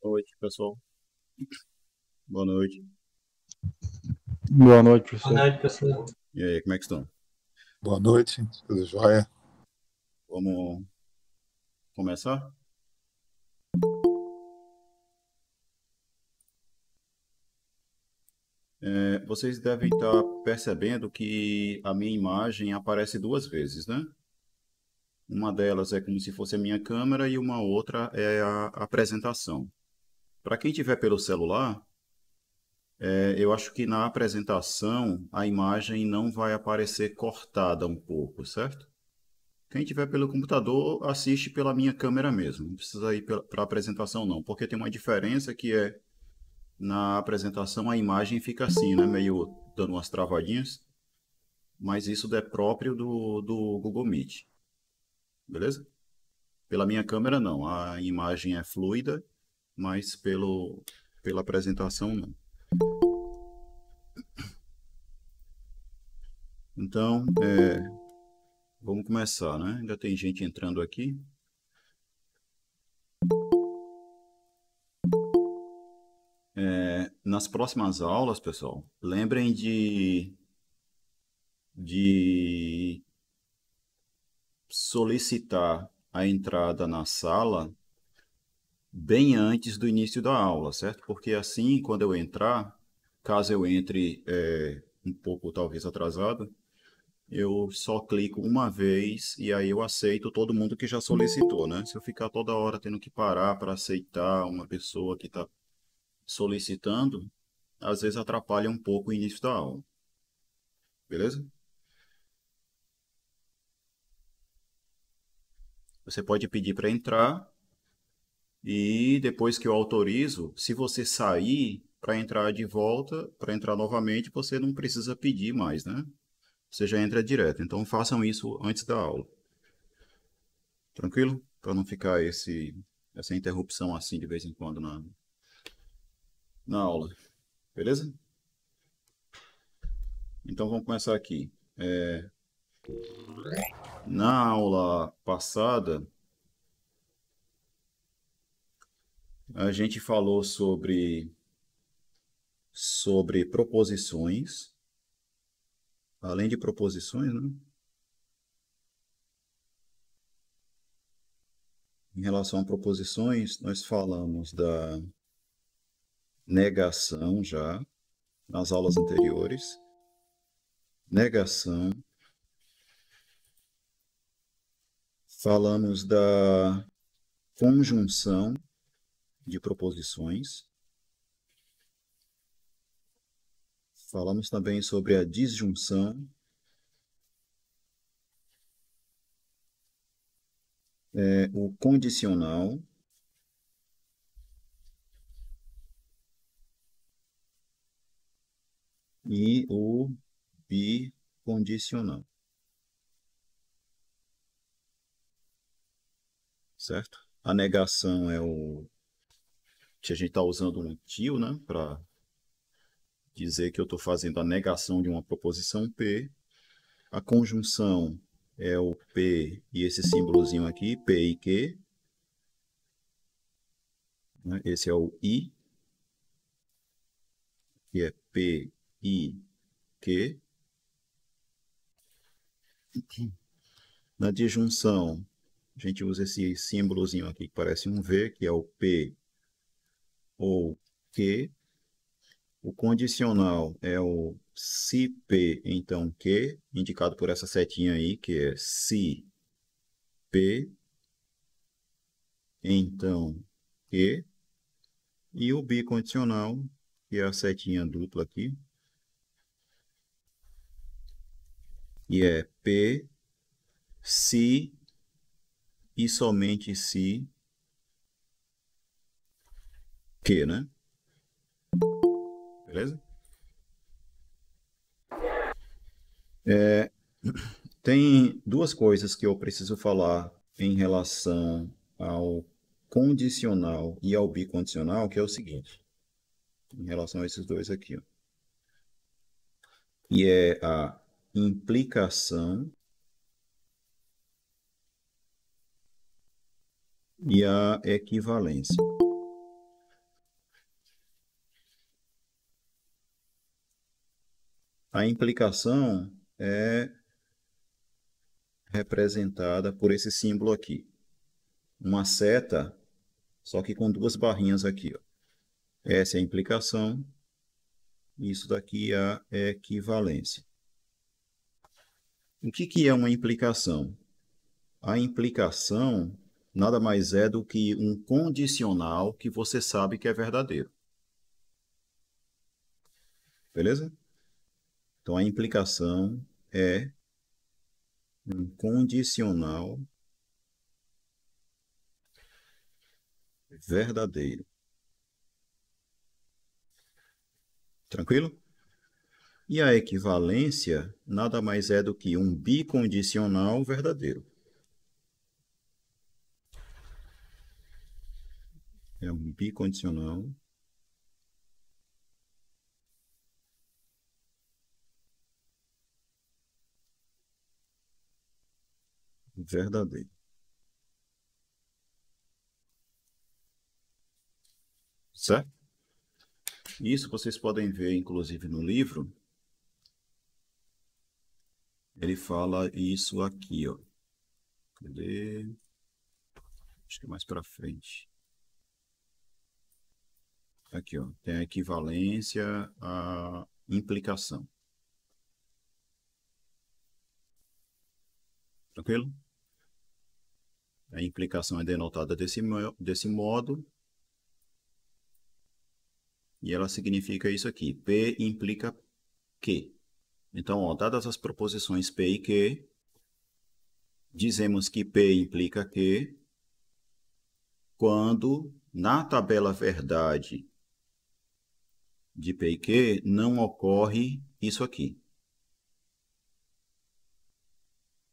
Noite, pessoal. Boa noite. Boa noite, Boa professor. noite, professor. E aí, como é que estão? Boa noite, tudo jóia? Vamos começar? Vocês devem estar percebendo que a minha imagem aparece duas vezes, né? Uma delas é como se fosse a minha câmera e uma outra é a apresentação. Para quem tiver pelo celular, eu acho que na apresentação a imagem não vai aparecer cortada um pouco, certo? Quem tiver pelo computador, assiste pela minha câmera mesmo. Não precisa ir para a apresentação, não, porque tem uma diferença que é na apresentação a imagem fica assim, né? Meio dando umas travadinhas, mas isso é próprio do Google Meet, beleza? Pela minha câmera, não. A imagem é fluida, mas pela apresentação, não. Então, vamos começar, né? Ainda tem gente entrando aqui. Nas próximas aulas, pessoal, lembrem de solicitar a entrada na sala bem antes do início da aula, certo? Porque assim, quando eu entrar, caso eu entre um pouco talvez atrasado, eu só clico uma vez e aí eu aceito todo mundo que já solicitou, né? Se eu ficar toda hora tendo que parar para aceitar uma pessoa que está solicitando, às vezes atrapalha um pouco o início da aula, beleza? Você pode pedir para entrar e depois que eu autorizo, se você sair para entrar de volta, para entrar novamente, você não precisa pedir mais, né? Você já entra direto. Então façam isso antes da aula. Tranquilo? Para não ficar essa interrupção assim de vez em quando na aula. Beleza? Então vamos começar aqui. Na aula passada, a gente falou sobre proposições. Além de proposições, né? Em relação a proposições, nós falamos da negação já nas aulas anteriores. Negação. Falamos da conjunção de proposições. Falamos também sobre a disjunção, o condicional e o bicondicional, certo? A negação é o que a gente está usando um til, né, para dizer que eu estou fazendo a negação de uma proposição P. A conjunção é o P e esse símbolozinho aqui, P e Q. Né? Esse é o I, que é P, I, Q. Na disjunção, a gente usa esse símbolozinho aqui que parece um V, que é o P ou Q. O condicional é o se P, então Q, indicado por essa setinha aí, que é se P, então Q. E o bicondicional, que é a setinha dupla aqui, e é P, se e somente se Q, né? Beleza? Tem duas coisas que eu preciso falar em relação ao condicional e ao bicondicional, que é o seguinte, em relação a esses dois aqui, ó, e é a implicação e a equivalência. A implicação é representada por esse símbolo aqui. Uma seta, só que com duas barrinhas aqui, ó. Essa é a implicação, isso daqui é a equivalência. O que é uma implicação? A implicação nada mais é do que um condicional que você sabe que é verdadeiro. Beleza? Então, a implicação é um condicional verdadeiro. Tranquilo? E a equivalência nada mais é do que um bicondicional verdadeiro. É um bicondicional verdadeiro. Certo? Isso vocês podem ver, inclusive, no livro. Ele fala isso aqui, ó. Cadê? Acho que é mais para frente. Aqui, ó. Tem a equivalência, a implicação. Tranquilo? A implicação é denotada desse modo. E ela significa isso aqui. P implica Q. Então, ó, dadas as proposições P e Q, dizemos que P implica Q quando na tabela verdade de P e Q não ocorre isso aqui.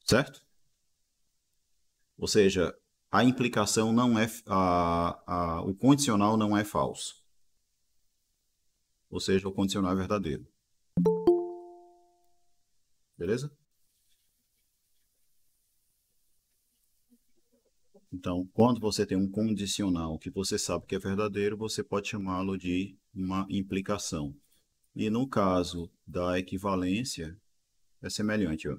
Certo? Ou seja, a implicação não é... o condicional não é falso. Ou seja, o condicional é verdadeiro. Beleza? Então, quando você tem um condicional que você sabe que é verdadeiro, você pode chamá-lo de uma implicação. E no caso da equivalência, é semelhante, ó.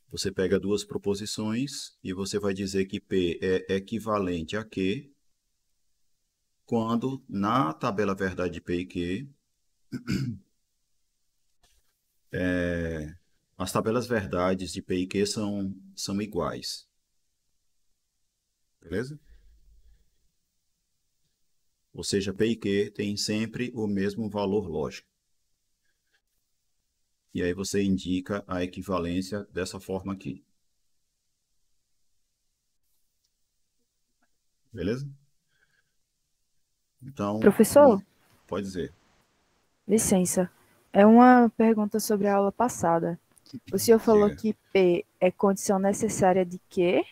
Você pega duas proposições e você vai dizer que P é equivalente a Q quando na tabela verdade de P e Q as tabelas verdades de P e Q são iguais. Beleza? Ou seja, P e Q tem sempre o mesmo valor lógico. E aí você indica a equivalência dessa forma aqui. Beleza? Então, Professor, pode dizer. licença. É uma pergunta sobre a aula passada. O senhor falou Diga. que P é condição necessária de Q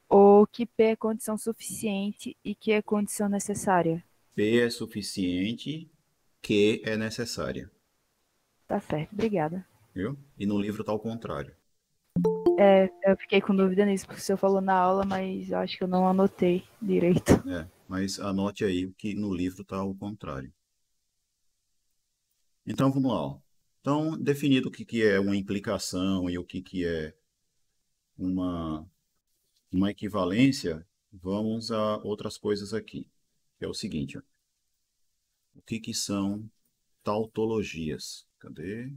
ou que P é condição suficiente e Q é condição necessária? P é suficiente, Q é necessária. Tá certo, obrigada. Viu? E no livro está ao contrário. Eu fiquei com dúvida nisso, porque o senhor falou na aula, mas eu acho que eu não anotei direito. Mas anote aí que no livro está ao contrário. Então, vamos lá, ó. Então, definido o que é uma implicação e o que é uma equivalência, vamos a outras coisas aqui. Que é o seguinte, ó. O que são tautologias? Cadê?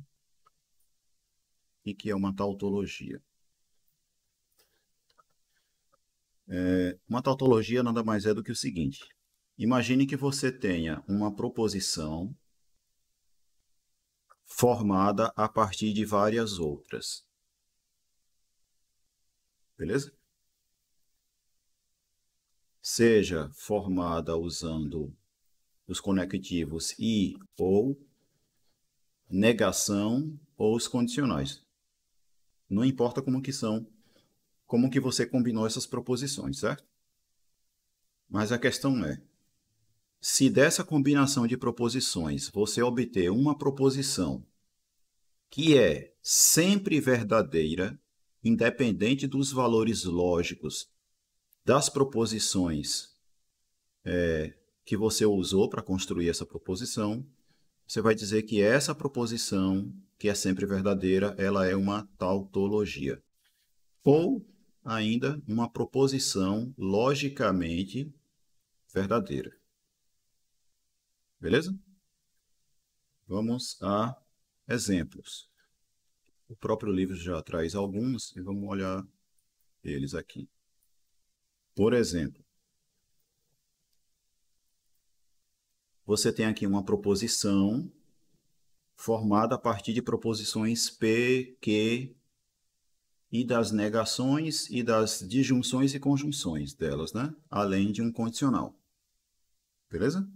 O que é uma tautologia? Uma tautologia nada mais é do que o seguinte. Imagine que você tenha uma proposição formada a partir de várias outras. Beleza? Seja formada usando os conectivos e ou, negação ou os condicionais. Não importa como que são, como que você combinou essas proposições, certo? Mas a questão é, se dessa combinação de proposições você obter uma proposição que é sempre verdadeira, independente dos valores lógicos das proposições que você usou para construir essa proposição, você vai dizer que essa proposição que é sempre verdadeira, ela é uma tautologia. Ou ainda uma proposição logicamente verdadeira. Beleza? Vamos a exemplos. O próprio livro já traz alguns e vamos olhar eles aqui. Por exemplo, você tem aqui uma proposição formada a partir de proposições P, Q e das negações e das disjunções e conjunções delas, né? Além de um condicional. Beleza?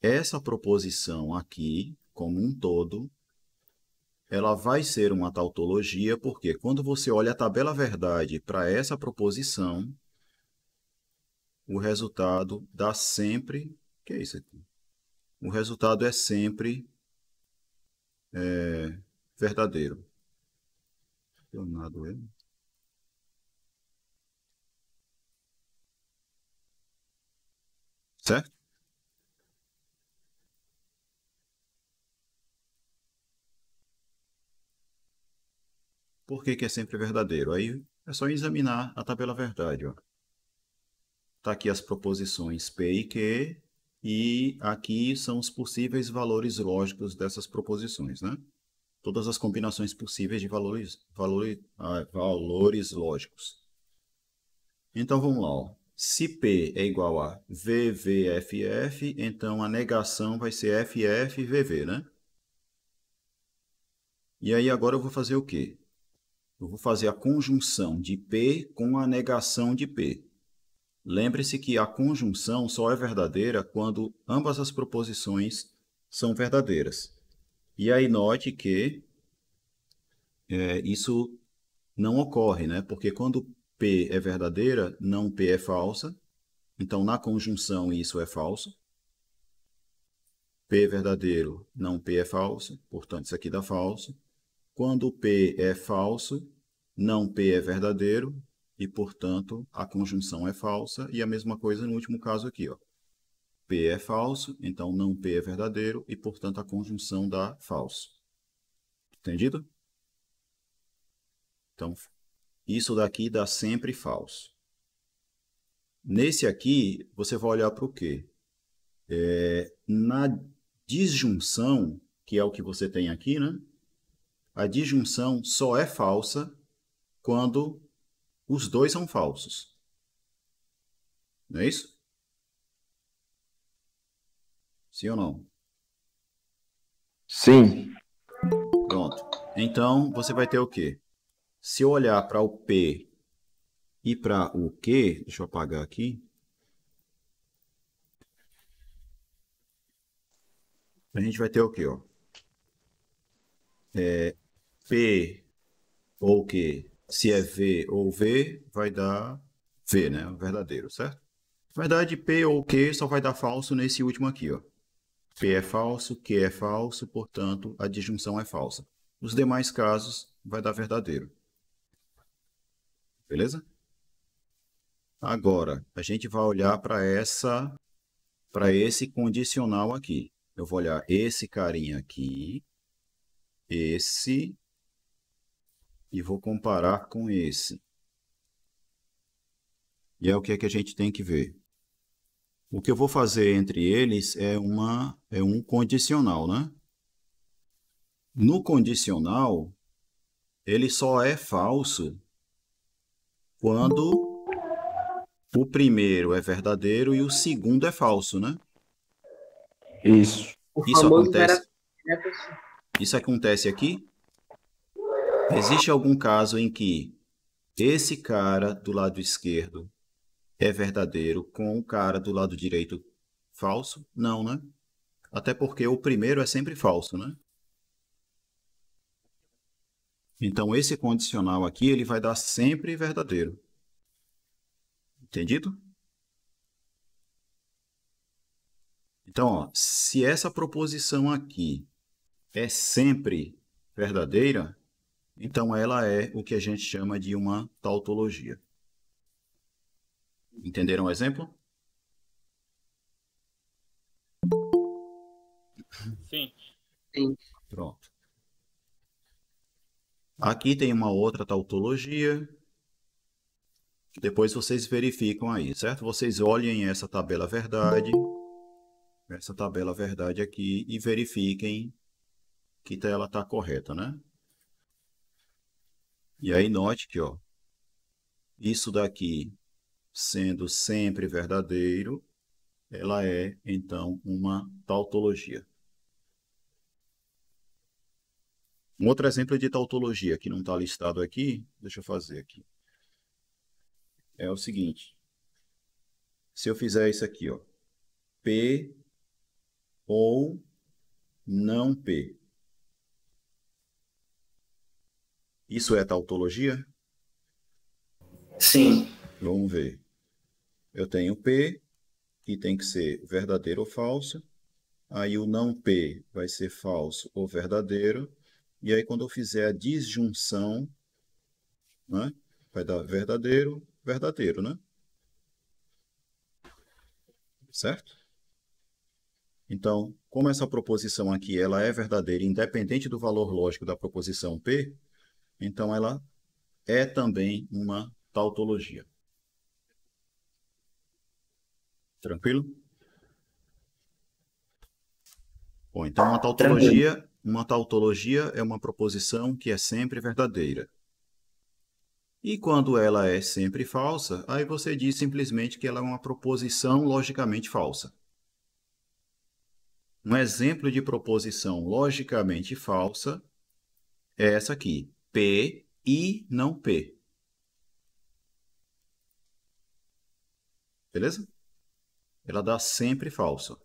Essa proposição aqui, como um todo, ela vai ser uma tautologia, porque quando você olha a tabela verdade para essa proposição, o resultado dá sempre... O que é isso aqui? O resultado é sempre verdadeiro. Certo? Por que que é sempre verdadeiro? Aí é só examinar a tabela verdade. Está aqui as proposições P e Q, e aqui são os possíveis valores lógicos dessas proposições, né? Todas as combinações possíveis de valores lógicos. Então vamos lá. Ó. Se P é igual a VVFF, então a negação vai ser FFVV, né? E aí agora eu vou fazer o quê? Eu vou fazer a conjunção de P com a negação de P. Lembre-se que a conjunção só é verdadeira quando ambas as proposições são verdadeiras. E aí note que isso não ocorre, né? Porque quando P é verdadeira, não P é falsa. Então, na conjunção, isso é falso. P é verdadeiro, não P é falso. Portanto, isso aqui dá falso. Quando P é falso, não P é verdadeiro. E, portanto, a conjunção é falsa. E a mesma coisa no último caso aqui. Ó. P é falso, então não P é verdadeiro. E, portanto, a conjunção dá falso. Entendido? Então, isso daqui dá sempre falso. Nesse aqui, você vai olhar para o quê? Na disjunção, que é o que você tem aqui, né? A disjunção só é falsa quando os dois são falsos. Não é isso? Sim ou não? Sim. Pronto. Então, você vai ter o quê? Se eu olhar para o P e para o Q, deixa eu apagar aqui. A gente vai ter o quê? Ó? P ou Q, se é V ou V, vai dar V, né? O verdadeiro, certo? Na verdade, P ou Q só vai dar falso nesse último aqui, ó. P é falso, Q é falso, portanto, a disjunção é falsa. Nos demais casos, vai dar verdadeiro. Beleza? Agora, a gente vai olhar para esse condicional aqui. Eu vou olhar esse carinha aqui, esse, e vou comparar com esse. E é o que é que a gente tem que ver. O que eu vou fazer entre eles é um condicional, né? No condicional, ele só é falso quando o primeiro é verdadeiro e o segundo é falso, né? Isso. O Isso famoso acontece, né, professor? isso acontece aqui? Existe algum caso em que esse cara do lado esquerdo é verdadeiro com o cara do lado direito falso? Não, né? Até porque o primeiro é sempre falso, né? Então, esse condicional aqui, ele vai dar sempre verdadeiro. Entendido? Então, ó, se essa proposição aqui é sempre verdadeira, então ela é o que a gente chama de uma tautologia. Entenderam o exemplo? Sim. Sim. Pronto. Aqui tem uma outra tautologia. Depois vocês verificam aí, certo? Vocês olhem essa tabela verdade aqui e verifiquem que ela está correta, né? E aí note que, ó, isso daqui sendo sempre verdadeiro, ela é, então, uma tautologia. Um outro exemplo de tautologia que não está listado aqui, deixa eu fazer aqui, é o seguinte. Se eu fizer isso aqui, ó, P ou não P. Isso é tautologia? Sim. Vamos ver. Eu tenho P, que tem que ser verdadeiro ou falso. Aí o não P vai ser falso ou verdadeiro. E aí quando eu fizer a disjunção, né, vai dar verdadeiro, verdadeiro, né? Certo? Então, como essa proposição aqui ela é verdadeira, independente do valor lógico da proposição P, então ela é também uma tautologia. Tranquilo? Bom, então uma tautologia é uma proposição que é sempre verdadeira. E quando ela é sempre falsa, aí você diz simplesmente que ela é uma proposição logicamente falsa. Um exemplo de proposição logicamente falsa é essa aqui, P e não P. Beleza? Ela dá sempre falso.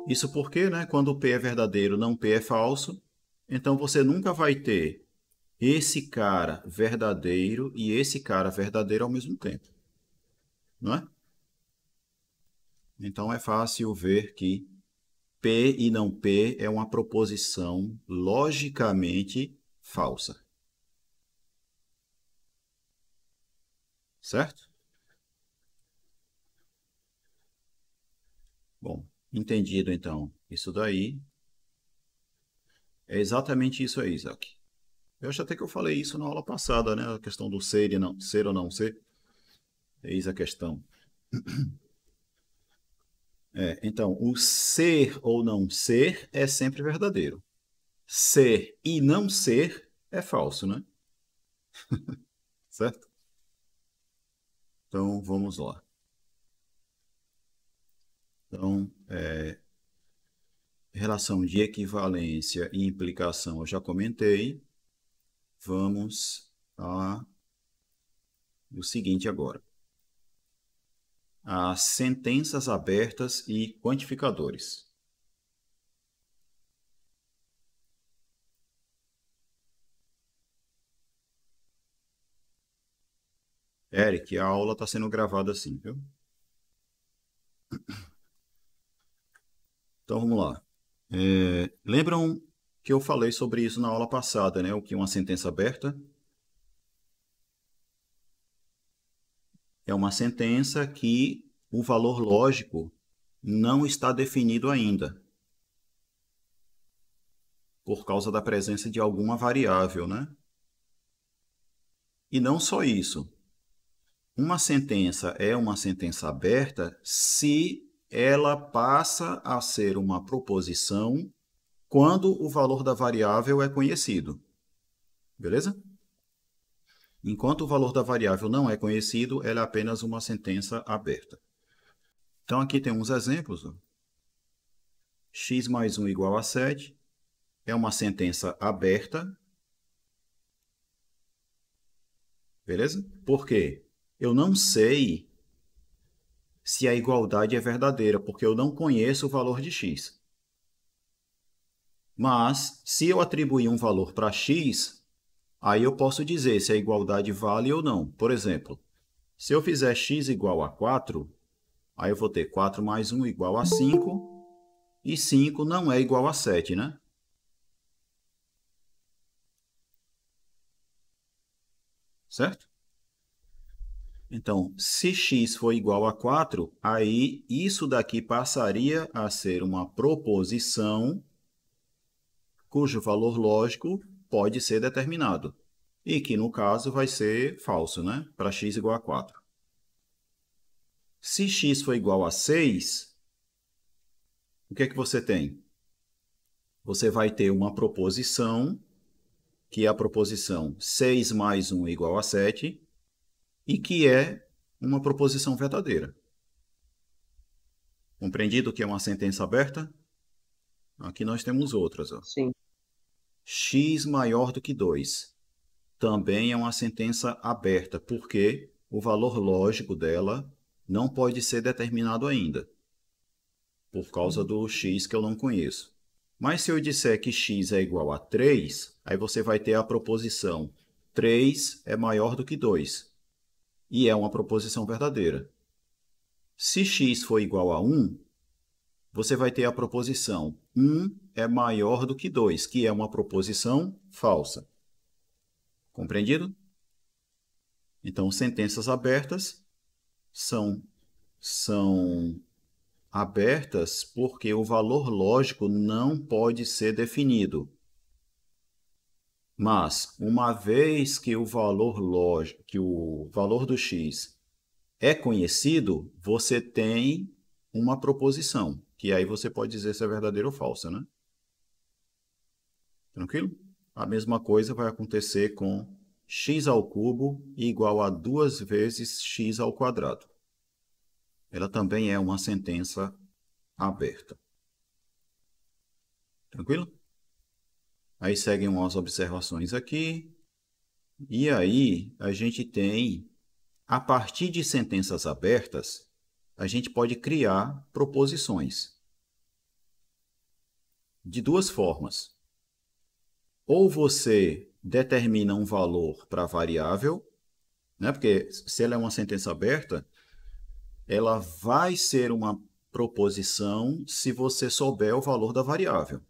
Isso porque, né, quando P é verdadeiro, não P é falso, então você nunca vai ter esse cara verdadeiro e esse cara verdadeiro ao mesmo tempo. Não é? Então é fácil ver que P e não P é uma proposição logicamente falsa. Certo? Bom, entendido então isso daí. É exatamente isso aí, Isaac. Eu acho até que eu falei isso na aula passada, né? A questão do ser e não, ser ou não ser. Eis a questão. Então, o ser ou não ser é sempre verdadeiro. Ser e não ser é falso, né? Certo? Então, vamos lá. Então, relação de equivalência e implicação eu já comentei. Vamos ao seguinte agora. As sentenças abertas e quantificadores. Eric, a aula está sendo gravada assim, viu? Então, vamos lá. Lembram que eu falei sobre isso na aula passada, né? O que é uma sentença aberta? É uma sentença que o valor lógico não está definido ainda, por causa da presença de alguma variável, né? E não só isso. Uma sentença é uma sentença aberta se ela passa a ser uma proposição quando o valor da variável é conhecido. Beleza? Enquanto o valor da variável não é conhecido, ela é apenas uma sentença aberta. Então, aqui tem uns exemplos. X mais 1 igual a 7 é uma sentença aberta. Beleza? Por quê? Eu não sei se a igualdade é verdadeira, porque eu não conheço o valor de x. Mas, se eu atribuir um valor para x, aí eu posso dizer se a igualdade vale ou não. Por exemplo, se eu fizer x igual a 4, aí eu vou ter 4 mais 1 igual a 5, e 5 não é igual a 7, né? Certo? Então, se x for igual a 4, aí isso daqui passaria a ser uma proposição cujo valor lógico pode ser determinado. E que, no caso, vai ser falso, né? Para x igual a 4. Se x for igual a 6, o que é que você tem? Você vai ter uma proposição, que é a proposição 6 mais 1 é igual a 7, e que é uma proposição verdadeira. Compreendido que é uma sentença aberta? Aqui nós temos outras. Ó. Sim. X maior do que 2. Também é uma sentença aberta, porque o valor lógico dela não pode ser determinado ainda, por causa do x que eu não conheço. Mas se eu disser que x é igual a 3, aí você vai ter a proposição 3 é maior do que 2. E é uma proposição verdadeira. Se x for igual a 1, você vai ter a proposição 1 é maior do que 2, que é uma proposição falsa. Compreendido? Então, sentenças abertas são abertas porque o valor lógico não pode ser definido. Mas, uma vez que o valor lógico, que o valor do x é conhecido, você tem uma proposição, que aí você pode dizer se é verdadeira ou falsa, né? Tranquilo? A mesma coisa vai acontecer com x ao cubo igual a 2 vezes x ao quadrado. Ela também é uma sentença aberta. Tranquilo? Aí seguem umas observações aqui. E aí a gente tem, a partir de sentenças abertas, a gente pode criar proposições. De duas formas. Ou você determina um valor para a variável, né? Porque se ela é uma sentença aberta, ela vai ser uma proposição se você souber o valor da variável.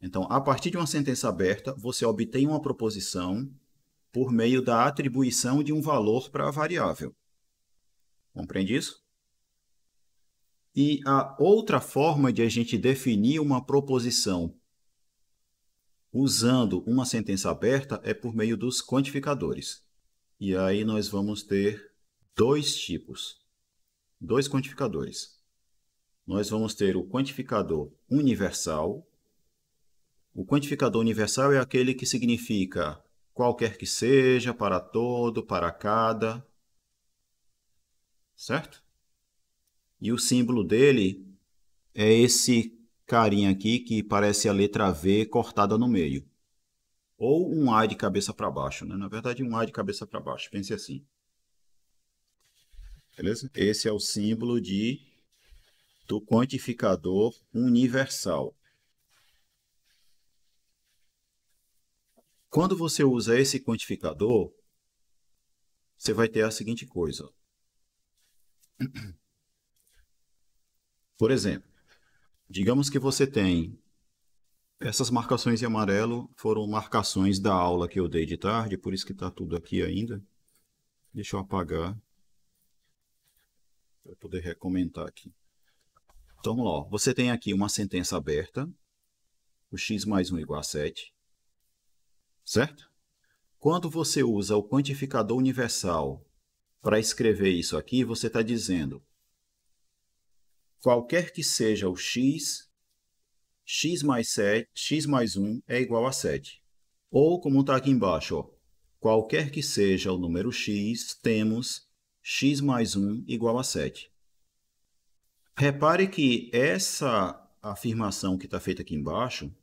Então, a partir de uma sentença aberta, você obtém uma proposição por meio da atribuição de um valor para a variável. Compreende isso? E a outra forma de a gente definir uma proposição usando uma sentença aberta é por meio dos quantificadores. E aí nós vamos ter dois tipos. Dois quantificadores. Nós vamos ter o quantificador universal. O quantificador universal é aquele que significa qualquer que seja, para todo, para cada. Certo? E o símbolo dele é esse carinha aqui que parece a letra V cortada no meio. Ou um A de cabeça para baixo, né? Na verdade, um A de cabeça para baixo. Pense assim. Beleza? Esse é o símbolo do quantificador universal. Quando você usa esse quantificador, você vai ter a seguinte coisa. Por exemplo, digamos que você tem essas marcações em amarelo, foram marcações da aula que eu dei de tarde, por isso que está tudo aqui ainda. Deixa eu apagar para poder recomentar aqui. Então, vamos lá. Ó. Você tem aqui uma sentença aberta, o x mais 1 igual a 7. Certo? Quando você usa o quantificador universal para escrever isso aqui, você está dizendo qualquer que seja o x, x mais 1 é igual a 7. Ou, como está aqui embaixo, ó, qualquer que seja o número x, temos x mais 1 igual a 7. Repare que essa afirmação que está feita aqui embaixo,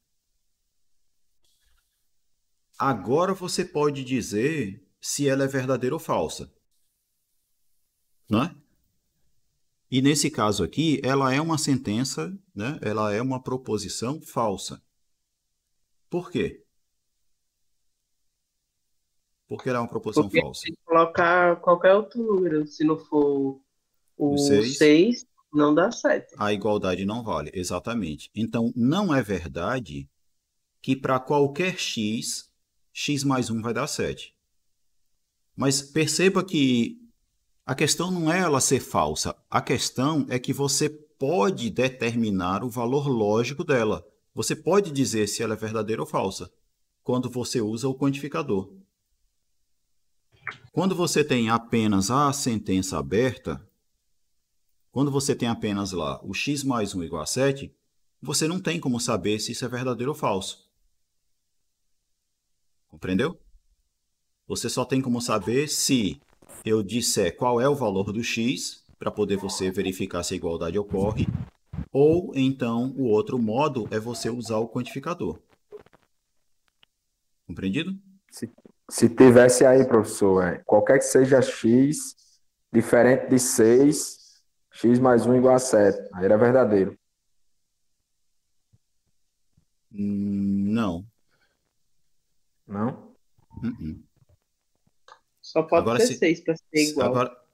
agora você pode dizer se ela é verdadeira ou falsa. Não é? E nesse caso aqui, ela é uma sentença, né? Ela é uma proposição falsa. Por quê? Porque ela é uma proposição Porque falsa. se colocar qualquer outro número, se não for o 6, 6, não dá 7. a igualdade não vale. Exatamente. Então, não é verdade que para qualquer x, x mais 1 vai dar 7. Mas perceba que a questão não é ela ser falsa. A questão é que você pode determinar o valor lógico dela. Você pode dizer se ela é verdadeira ou falsa quando você usa o quantificador. Quando você tem apenas a sentença aberta, quando você tem apenas lá o x mais 1 igual a 7, você não tem como saber se isso é verdadeiro ou falso. Compreendeu? Você só tem como saber se eu disser qual é o valor do x, para poder você verificar se a igualdade ocorre, ou então o outro modo é você usar o quantificador. Compreendido? Se tivesse aí, professor, qualquer que seja x, diferente de 6, x mais 1 igual a 7. Aí era verdadeiro. Não. Não? Uh-uh. Só pode Agora, ser 6 para ser igual. agora,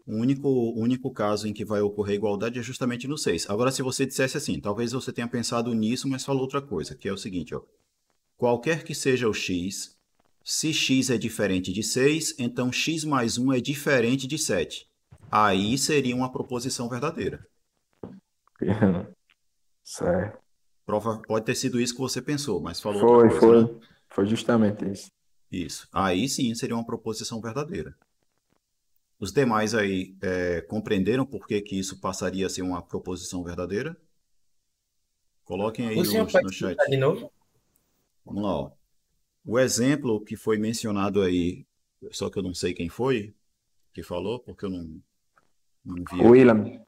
o único caso em que vai ocorrer igualdade é justamente no 6. Agora, se você dissesse assim, talvez você tenha pensado nisso, mas falou outra coisa, que é o seguinte, ó. Qualquer que seja o x, se x é diferente de 6, então x mais 1 é diferente de 7. Aí seria uma proposição verdadeira. Certo. Pode ter sido isso que você pensou, mas falou outra coisa, né? Foi justamente isso. Isso. Aí sim seria uma proposição verdadeira. Os demais aí compreenderam por que que isso passaria a ser uma proposição verdadeira? Coloquem aí O senhor pode no chat. explicar de novo? Vamos lá, ó. O exemplo que foi mencionado aí, só que eu não sei quem foi que falou, porque eu não vi aqui. William,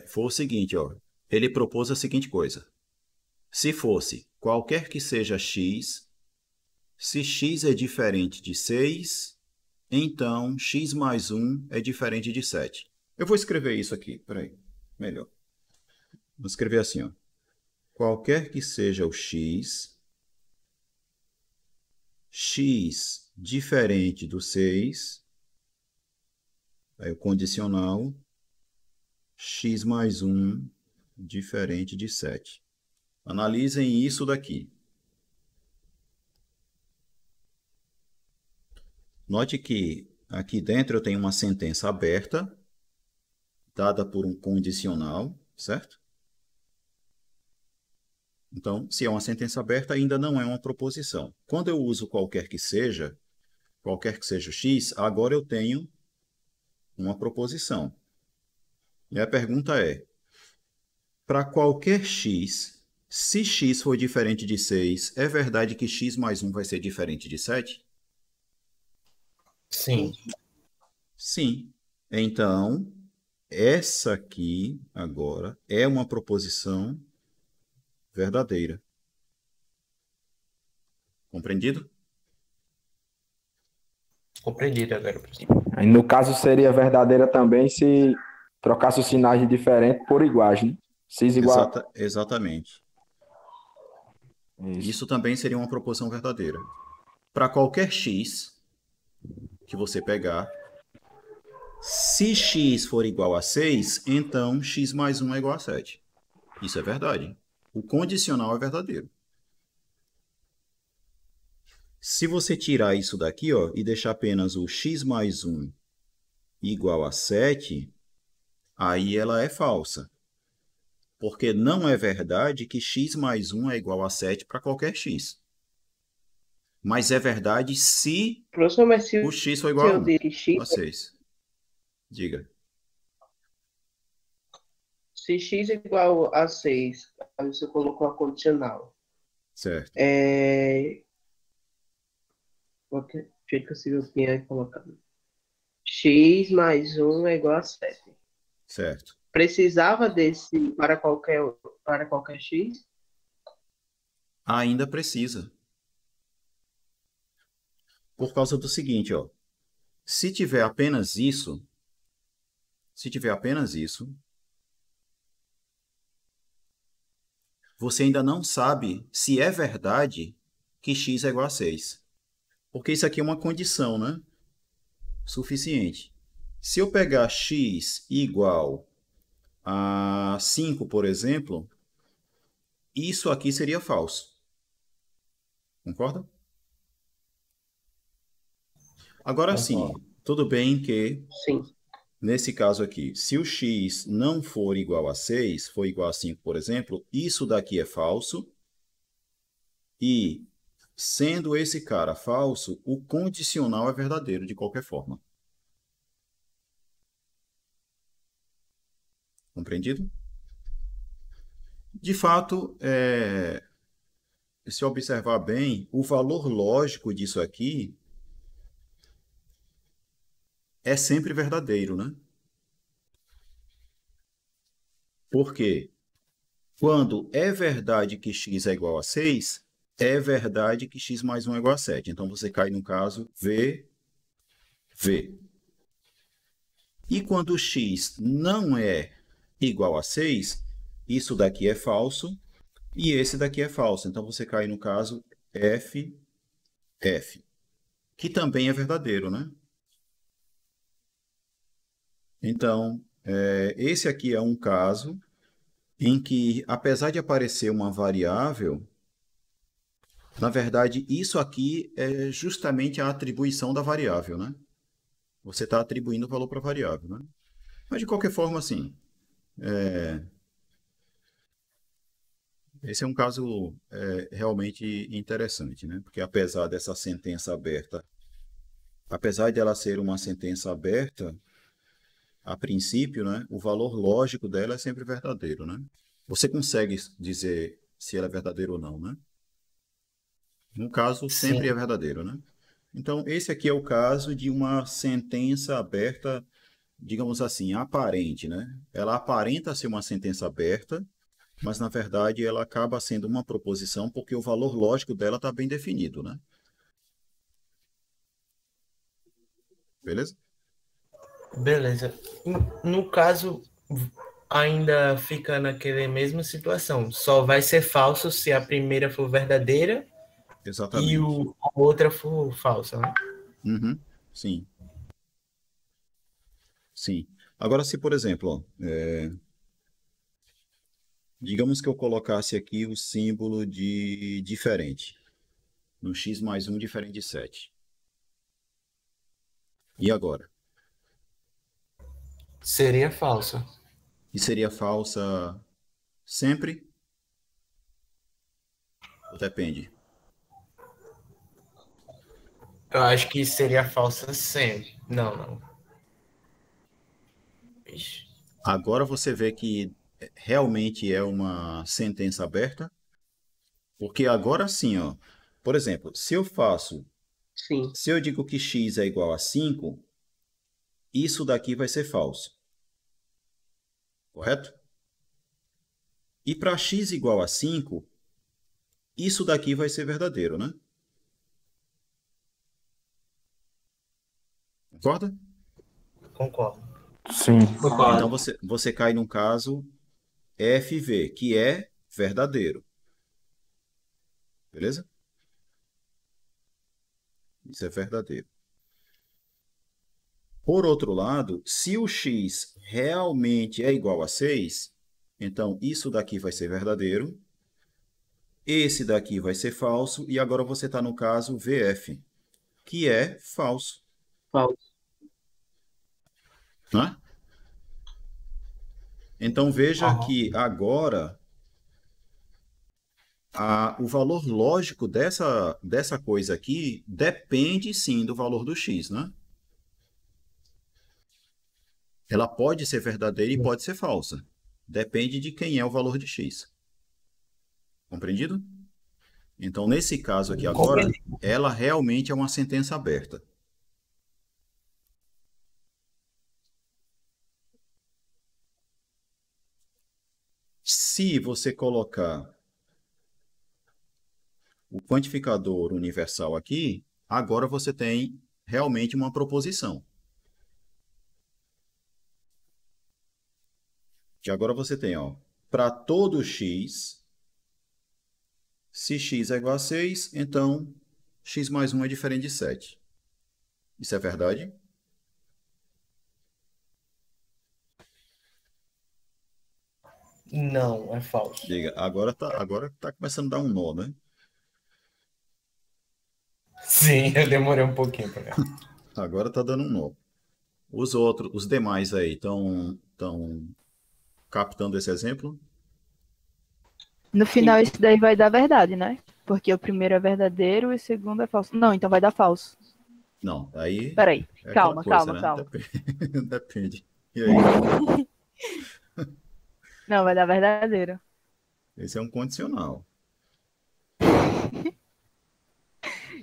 Foi o seguinte, ó. Ele propôs a seguinte coisa. Se fosse qualquer que seja x, se x é diferente de 6, então x mais 1 é diferente de 7. Eu vou escrever isso aqui, peraí, melhor. Vou escrever assim, ó. Qualquer que seja o x, x diferente do 6, aí o condicional, x mais 1 diferente de 7. Analisem isso daqui. Note que aqui dentro eu tenho uma sentença aberta, dada por um condicional, certo? Então, se é uma sentença aberta, ainda não é uma proposição. Quando eu uso qualquer que seja o x, agora eu tenho uma proposição. E a pergunta é, para qualquer x, se x for diferente de 6, é verdade que x mais 1 vai ser diferente de 7? Sim. Sim. Então, essa aqui, agora, é uma proposição verdadeira. Compreendido? Compreendido agora, professor. aí no caso seria verdadeira também se trocasse os sinais de diferente por iguais, né? X igual. Exatamente. Isso. Isso também seria uma proposição verdadeira. Para qualquer x que você pegar, se x for igual a 6, então x mais 1 é igual a 7. Isso é verdade. O condicional é verdadeiro. Se você tirar isso daqui, ó, e deixar apenas o x mais 1 igual a 7, aí ela é falsa. Porque não é verdade que x mais 1 é igual a 7 para qualquer x. Mas é verdade se Professor, mas se o x for se igual a eu 1, dizer que x, a 6. Diga. se x é igual a 6, aí você colocou a condicional. Certo, Do jeito que eu Silvio tinha colocado. X mais 1 é igual a 7. certo. Precisava desse para qualquer x? Ainda precisa. Por causa do seguinte, ó. Se tiver apenas isso, você ainda não sabe se é verdade que x é igual a 6. Porque isso aqui é uma condição, né? Suficiente. Se eu pegar x igual a 5, por exemplo, isso aqui seria falso. Concorda? Agora sim, tudo bem que Sim. Nesse caso aqui, se o x não for igual a 6, for igual a 5, por exemplo, isso daqui é falso. E, sendo esse cara falso, o condicional é verdadeiro de qualquer forma. Compreendido? De fato, se observar bem, o valor lógico disso aqui é sempre verdadeiro, né? Porque quando é verdade que x é igual a 6, é verdade que x mais 1 é igual a 7. Então, você cai no caso V, V. E quando x não é igual a 6, isso daqui é falso e esse daqui é falso. Então, você cai no caso F, F, que também é verdadeiro, né? Então, esse aqui é um caso em que, apesar de aparecer uma variável, na verdade, isso aqui é justamente a atribuição da variável, né? Você está atribuindo o valor para a variável, né? Mas, de qualquer forma, assim, esse é um caso realmente interessante, né? Porque apesar dessa sentença aberta, apesar de ela ser uma sentença aberta, a princípio, né, o valor lógico dela é sempre verdadeiro, né? Você consegue dizer se ela é verdadeira ou não, né? No caso, sempre é Sim. verdadeiro, né? Então, esse aqui é o caso de uma sentença aberta, digamos assim, aparente, né? Ela aparenta ser uma sentença aberta, mas na verdade ela acaba sendo uma proposição porque o valor lógico dela está bem definido, né? Beleza? Beleza. No caso, ainda fica naquela mesma situação. Só vai ser falso se a primeira for verdadeira e Exatamente. a outra for falsa, né? Uhum. Sim, sim. Agora, se, por exemplo, digamos que eu colocasse aqui o símbolo de diferente, no x mais 1 diferente de 7. E agora? Seria falsa. E seria falsa sempre? Ou depende? Eu acho que seria falsa sempre. Não, não. Ixi. Agora você vê que realmente é uma sentença aberta, porque agora sim, ó, por exemplo, Sim. se eu digo que x é igual a 5, isso daqui vai ser falso, correto? E para x igual a 5, isso daqui vai ser verdadeiro, né? Concorda? Concordo. Sim. Então Concordo. você cai num caso FV, que é verdadeiro, beleza? Isso é verdadeiro. Por outro lado, se o x realmente é igual a 6, então isso daqui vai ser verdadeiro, esse daqui vai ser falso, e agora você está no caso VF, que é falso, Falso. né? Então veja Aham. que agora o valor lógico dessa coisa aqui depende sim do valor do x, né? Ela pode ser verdadeira e pode ser falsa. Depende de quem é o valor de x. Compreendido? Então, nesse caso aqui agora, Compreendi. ela realmente é uma sentença aberta. Se você colocar o quantificador universal aqui, agora você tem realmente uma proposição. Que agora você tem, ó, para todo x, se x é igual a 6, então x mais 1 é diferente de 7. Isso é verdade? Não, é falso. Diga, agora tá começando a dar um nó, né? Sim, eu demorei um pouquinho para. Agora tá dando um nó. Os outros, os demais aí, estão captando esse exemplo? No Sim. final, isso daí vai dar verdade, né? Porque o primeiro é verdadeiro e o segundo é falso. Não, então vai dar falso. Não, aí Peraí, é aquela calma, coisa, calma, né? calma. Depende. E aí? Não, vai dar verdadeiro. Esse é um condicional.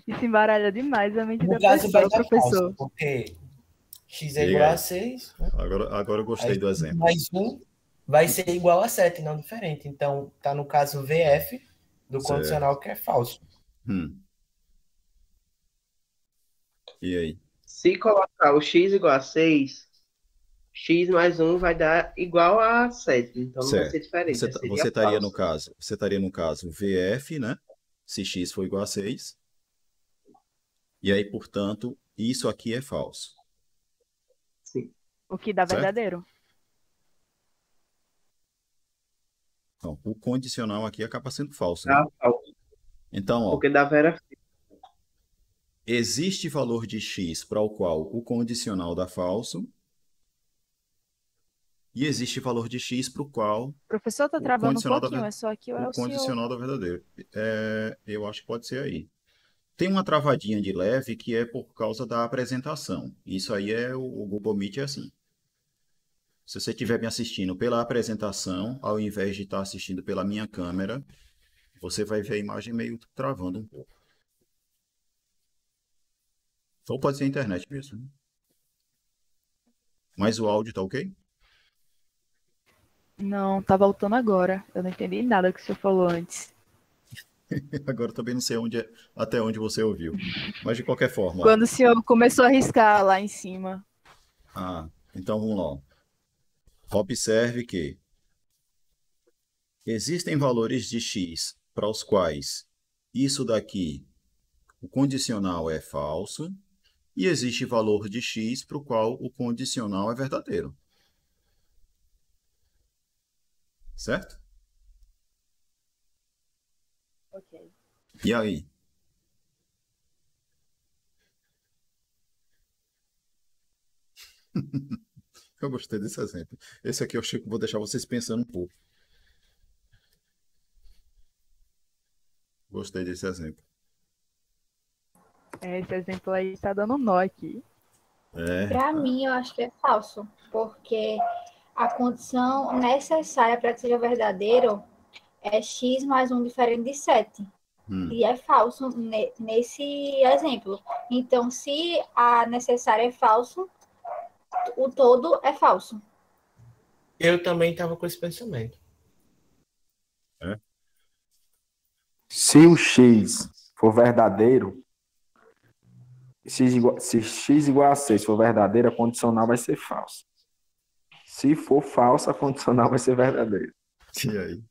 Isso embaralha demais a mente No da caso, vai pessoa, dar falso, professor. porque x é Diga igual aí. a 6, né? Agora eu gostei Aí do 6 exemplo. mais 1 vai ser igual a 7, não diferente. Então, tá no caso VF do Certo. condicional que é falso. Hum. E aí? Se colocar o x igual a 6, x mais 1 vai dar igual a 7. Então não vai ser Certo. diferente, Você, seria você estaria no falso. caso, você estaria no caso VF, né? Se x for igual a 6. E aí, portanto, isso aqui é falso. Sim. O que dá Certo? verdadeiro. Então, o condicional aqui acaba sendo falso, né? Dá falso. Então, ó, Porque dá vera. existe valor de x para o qual o condicional dá falso e existe valor de x para o qual O professor tá o travando um condicional pouquinho, é só aqui ou é o o senhor? condicional dá verdadeiro. Eu acho que pode ser aí. Tem uma travadinha de leve que é por causa da apresentação. Isso aí o Google Meet é assim. Se você estiver me assistindo pela apresentação, ao invés de estar assistindo pela minha câmera, você vai ver a imagem meio travando um pouco. Ou pode ser a internet mesmo, né? Mas o áudio tá ok? Não, tá voltando agora. Eu não entendi nada que o senhor falou antes. Agora eu também não sei até onde você ouviu. Mas de qualquer forma, ó. Quando o senhor começou a riscar lá em cima. Então vamos lá. Observe que existem valores de x para os quais isso daqui, o condicional é falso, e existe valor de x para o qual o condicional é verdadeiro. Certo? Ok. E aí? Eu gostei desse exemplo. Esse aqui eu acho que vou deixar vocês pensando um pouco. Gostei desse exemplo. Esse exemplo aí tá dando nó aqui. Para mim, eu acho que é falso, porque a condição necessária para que seja verdadeiro é x mais 1 diferente de 7. E é falso nesse exemplo. Então, se a necessária é falso, o todo é falso. Eu também estava com esse pensamento. Se o x for verdadeiro, se x igual a 6 for verdadeiro, a condicional vai ser falsa. Se for falsa, a condicional vai ser verdadeira. E aí?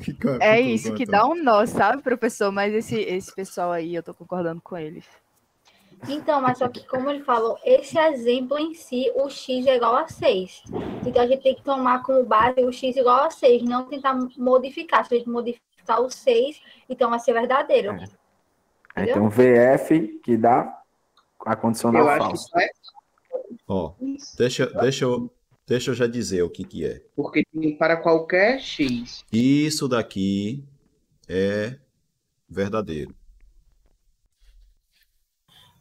Fica a É conclusão, isso que então. dá um nó, sabe, professor? Mas esse pessoal aí, eu tô concordando com eles. Então, mas só que, como ele falou, esse exemplo em si, o x é igual a 6. Então, a gente tem que tomar como base o x igual a 6, não tentar modificar. Se a gente modificar o 6, então vai ser verdadeiro. Aí tem um VF que dá a condicional Eu acho que falsa. isso é Ó, isso. deixa eu já dizer o que é. Porque tem para qualquer x. Isso daqui é verdadeiro.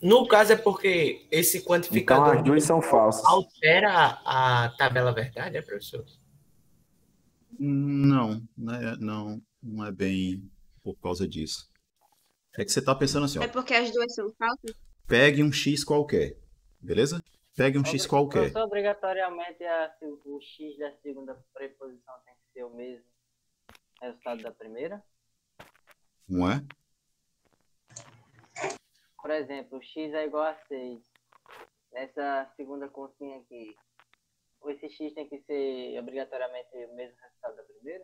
No caso, é porque esse Então, quantificador as duas são falsas. altera a tabela verdade, é, professor? Não, né? Não é bem por causa disso. É que você está pensando assim, ó. É porque as duas são falsas? Pegue um x qualquer, beleza? Pegue um x qualquer. Professor, obrigatoriamente o x da segunda preposição tem que ser o mesmo resultado da primeira? Não é? Por exemplo, x é igual a 6. Nessa segunda continha aqui, esse x tem que ser obrigatoriamente o mesmo resultado da primeira?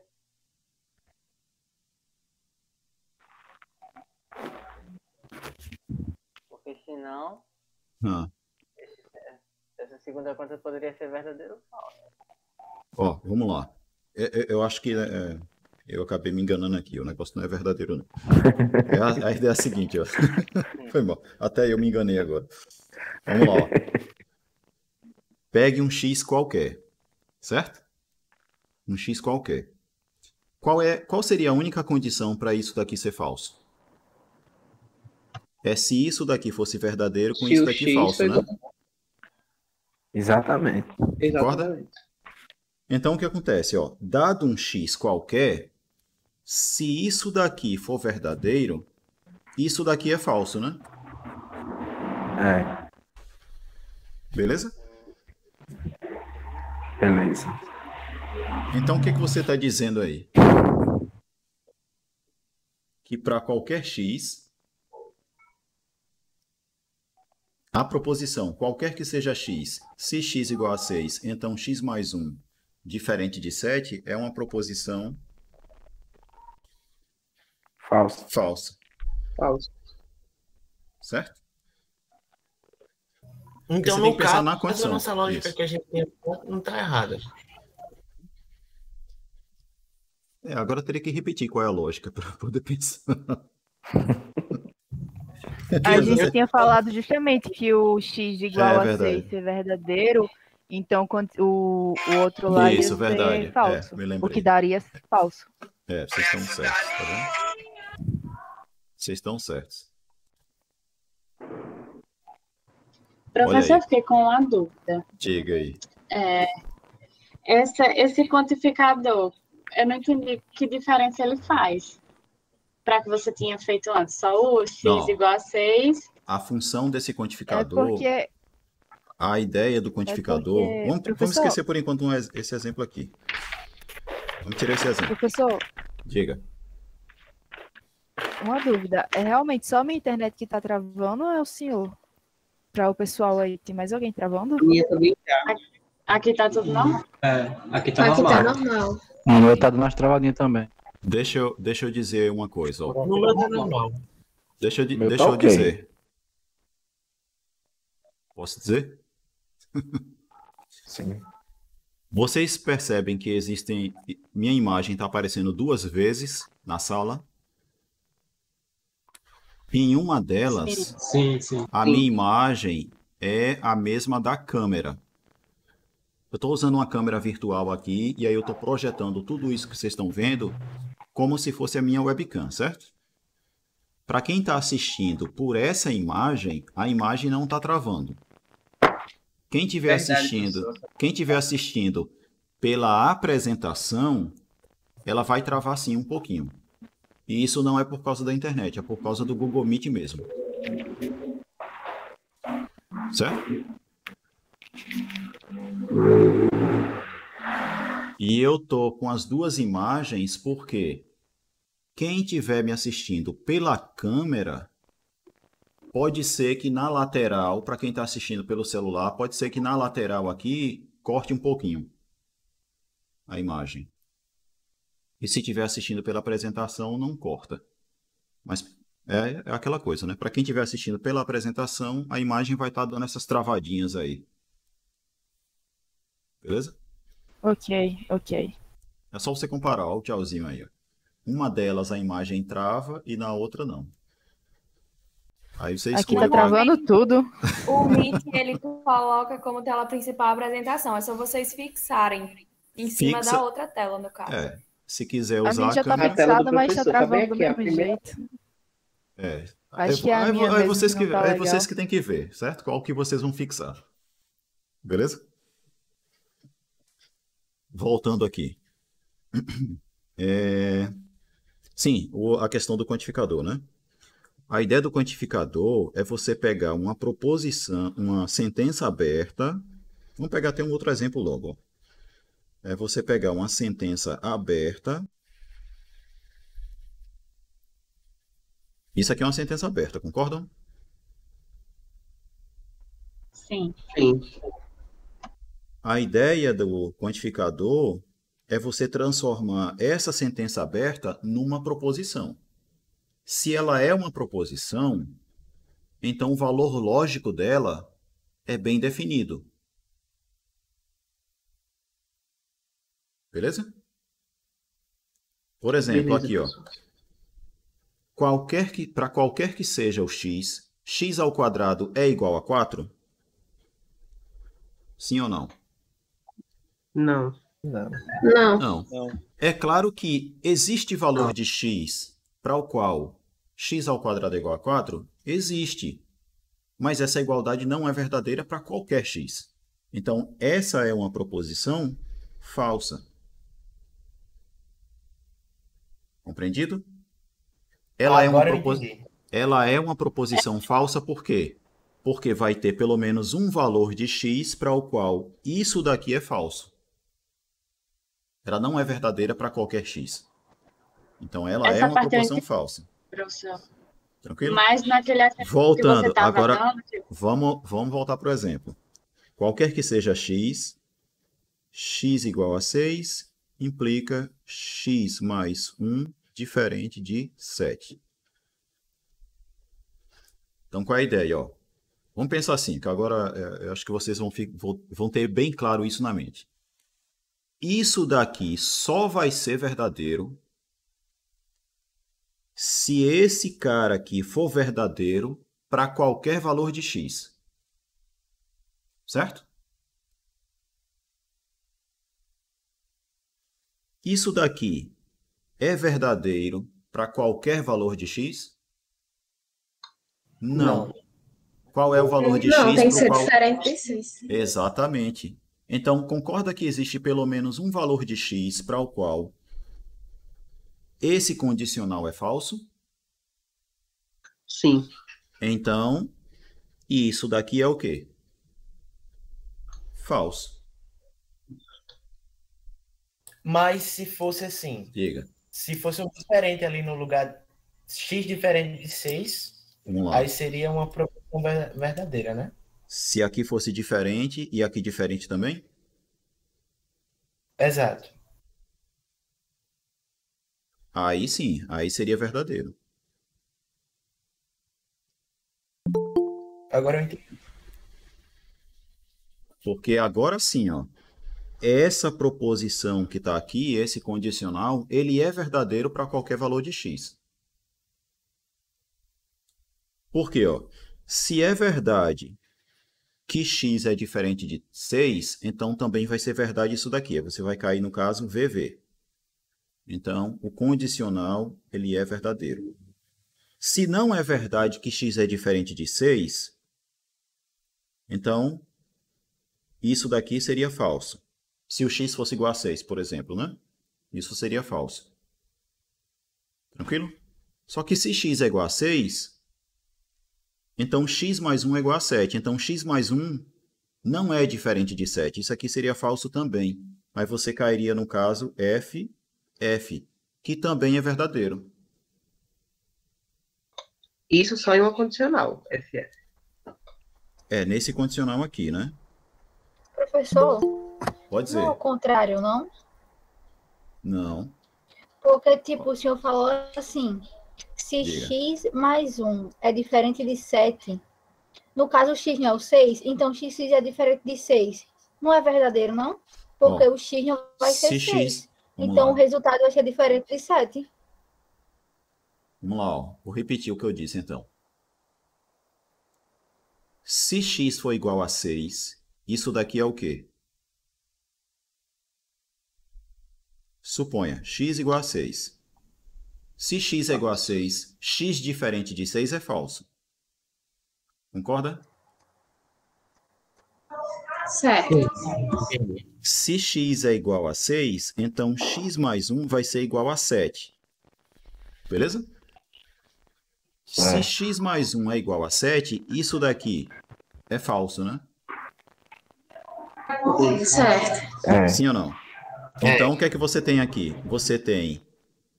Porque senão, essa segunda conta poderia ser verdadeira ou falsa. Ó, vamos lá. Eu acho que eu acabei me enganando aqui. O negócio não é verdadeiro, não. A ideia é a seguinte, ó. Foi mal. Até eu me enganei agora. Vamos lá, ó. Pegue um x qualquer, certo? Um x qualquer. Qual seria a única condição para isso daqui ser falso? É se isso daqui fosse verdadeiro com Se isso o daqui X falso, foi né? Exatamente. Concorda? Exatamente. Então, o que acontece? Ó, dado um x qualquer, se isso daqui for verdadeiro, isso daqui é falso, né? É, Beleza? beleza. Então, o que você está dizendo aí? Que para qualquer x, a proposição, qualquer que seja x, se x igual a 6, então x mais 1 diferente de 7 é uma proposição Falso. falsa, Falso. certo? Então, você tem no que pensar caso, na a condição. nossa lógica Isso. que a gente tem não está errada. Agora eu teria que repetir qual é a lógica para poder pensar. A gente tinha falado justamente que o x igual a verdade. 6 ser verdadeiro, então o outro lá ia Isso, ser verdade. falso. Me O lembrei. que daria falso. Vocês estão certos, tá vendo? Vocês estão certos. Professor, aí. eu fiquei com uma dúvida. Diga aí. Esse quantificador, eu não entendi que diferença ele faz para que você tinha feito antes. Só o x Não. igual a 6. A função desse É quantificador, porque, a ideia do quantificador... Vamos professor, esquecer por enquanto esse exemplo aqui. Vamos tirar esse exemplo. professor, Diga. uma dúvida. É realmente só a minha internet que tá travando ou é o senhor? Para o pessoal aí, tem mais alguém travando? Minha também tá. Aqui tá tudo normal? Aqui tá Aqui normal. tá normal. O meu tá dando umas travadinhas também. Deixa eu dizer uma coisa. Ó. No meu tá normal. Deixa eu Meu tá ok. dizer. Posso dizer? Sim. Vocês percebem que existem... Minha imagem está aparecendo 2 vezes na sala. Em uma delas, Sim. a minha imagem é a mesma da câmera. Eu estou usando uma câmera virtual aqui e aí eu estou projetando tudo isso que vocês estão vendo como se fosse a minha webcam, certo? Para quem está assistindo por essa imagem, a imagem não está travando. Quem estiver assistindo pela apresentação, ela vai travar sim um pouquinho. E isso não é por causa da internet, é por causa do Google Meet mesmo. Certo? E eu tô com as 2 imagens porque quem estiver me assistindo pela câmera, pode ser que na lateral, para quem está assistindo pelo celular, pode ser que na lateral aqui corte um pouquinho a imagem. E se estiver assistindo pela apresentação, não corta. Mas é aquela coisa, né? Para quem estiver assistindo pela apresentação, a imagem vai estar dando essas travadinhas aí. Beleza? Ok. É só você comparar, ó, o tchauzinho aí. Ó. Uma delas a imagem trava e na outra não. Aí você Aqui escolhe tá travando tudo. O Meet, ele coloca como tela principal a apresentação. É só vocês fixarem em cima da outra tela, no caso. Se quiser A usar minha já tá câmera... fixada, mas tá professor, tá bem travando do aqui, a mesmo primeira- jeito. Aí, Acho que é a minha aí mesmo vocês que não tá aí legal. vocês que tem que ver, certo? Qual que vocês vão fixar. Beleza? Voltando aqui. Sim, a questão do quantificador, né? A ideia do quantificador é você pegar uma proposição, uma sentença aberta. Vamos pegar até um outro exemplo logo. Ó. É você pegar uma sentença aberta. Isso aqui é uma sentença aberta, concordam? Sim. Sim. A ideia do quantificador é você transformar essa sentença aberta numa proposição. Se ela é uma proposição, então o valor lógico dela é bem definido. Beleza? Por exemplo, Beleza, aqui, ó. professor. Para qualquer que seja o x, x² é igual a 4? Sim ou não? Não. Não. Não. Não. É claro que existe valor de x para o qual x ao quadrado é igual a 4? Existe. Mas essa igualdade não é verdadeira para qualquer x. Então, essa é uma proposição falsa. Compreendido? Ela é uma proposição falsa por quê? Porque vai ter pelo menos um valor de x para o qual isso daqui é falso. Ela não é verdadeira para qualquer x. Então, ela é uma proposição falsa. Professor. Tranquilo? Mas naquele exemplo que Voltando, você estava agora dando... vamos voltar para o exemplo. Qualquer que seja x, x igual a 6, implica x mais 1 diferente de 7. Então, qual é a ideia? Ó? Vamos pensar assim, que agora eu acho que vocês vão ter bem claro isso na mente. Isso daqui só vai ser verdadeiro se esse cara aqui for verdadeiro para qualquer valor de x. Certo? Isso daqui é verdadeiro para qualquer valor de x? Não. Qual é o valor de x? Não, tem que ser qual... diferente de 6. Exatamente. Então, concorda que existe pelo menos um valor de x para o qual esse condicional é falso? Sim. Então, isso daqui é o quê? Falso. Mas se fosse assim, Diga. Se fosse um diferente ali no lugar, x diferente de 6, Vamos lá. aí seria uma proposição verdadeira, né? Se aqui fosse diferente e aqui diferente também? Exato. Aí sim, aí seria verdadeiro. Agora eu entendi. Porque agora sim, ó, essa proposição que está aqui, esse condicional, ele é verdadeiro para qualquer valor de x. Por quê? Ó? Se é verdade que x é diferente de 6, então também vai ser verdade isso daqui. Você vai cair no caso VV. Então, o condicional, ele é verdadeiro. Se não é verdade que x é diferente de 6, então, isso daqui seria falso. Se o x fosse igual a 6, por exemplo, né? Isso seria falso. Tranquilo? Só que se x é igual a 6, então x mais 1 é igual a 7. Então, x mais 1 não é diferente de 7. Isso aqui seria falso também. Mas você cairia no caso F, que também é verdadeiro. Isso só em uma condicional, FF. É, nesse condicional aqui, né? Professor, Pode dizer. não é o contrário, não? Não. Porque, tipo, o senhor falou assim, se Diga. x mais 1 é diferente de 7, no caso o x não é o 6, então x é diferente de 6. Não é verdadeiro, não? Porque Ó, o x não vai ser se 6. x... Vamos Então lá. o resultado vai ser diferente de 7. Vamos lá, ó. Vou repetir o que eu disse, então. Se x for igual a 6, isso daqui é o quê? Suponha, x igual a 6. Se x é igual a 6, x diferente de 6 é falso. Concorda? Certo. Se x é igual a 6, então x mais 1 vai ser igual a 7. Beleza? Se x mais 1 é igual a 7, isso daqui é falso, né? Certo. Sim ou não? Então, o que é que você tem aqui? Você tem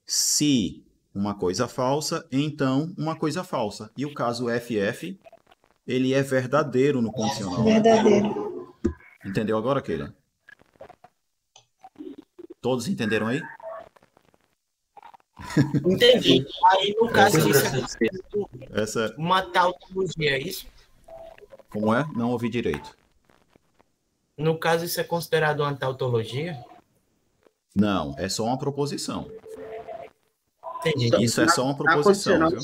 se uma coisa falsa, então uma coisa falsa. E o caso FF, ele é verdadeiro no condicional. Verdadeiro. Entendeu agora, Keila? Todos entenderam aí? Entendi. Aí, no caso, isso é Essa... uma tautologia, é isso? Como é? Não ouvi direito. No caso, isso é considerado uma tautologia? Não, é só uma proposição. Entendi. Isso é só uma proposição, viu?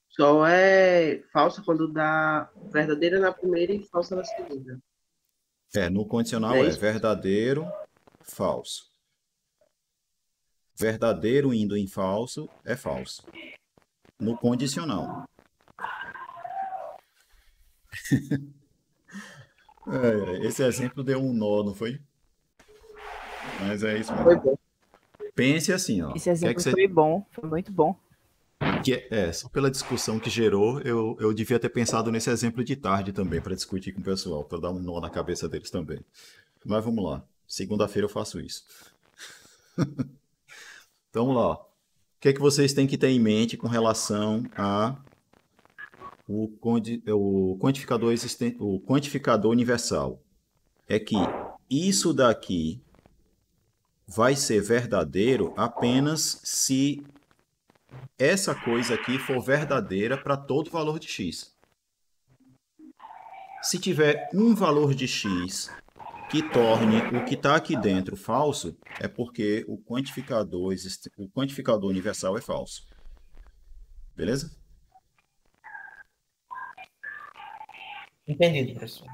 Só é falsa quando dá verdadeira na primeira e falsa na segunda. No condicional É é isso? verdadeiro, falso. Verdadeiro indo em falso é falso. No condicional. Esse exemplo deu um nó, não foi? Mas é isso Foi mesmo. bom. Pense assim, ó. Esse exemplo foi bom, foi muito bom. Só pela discussão que gerou, eu devia ter pensado nesse exemplo de tarde também, para discutir com o pessoal, para dar um nó na cabeça deles também. Mas vamos lá. Segunda-feira eu faço isso. Então, vamos lá. O que é que vocês têm que ter em mente com relação a o quantificador universal? É que isso daqui vai ser verdadeiro apenas se essa coisa aqui for verdadeira para todo valor de x. Se tiver um valor de x que torne o que está aqui dentro falso, é porque o quantificador universal é falso. Beleza? Entendido, professor.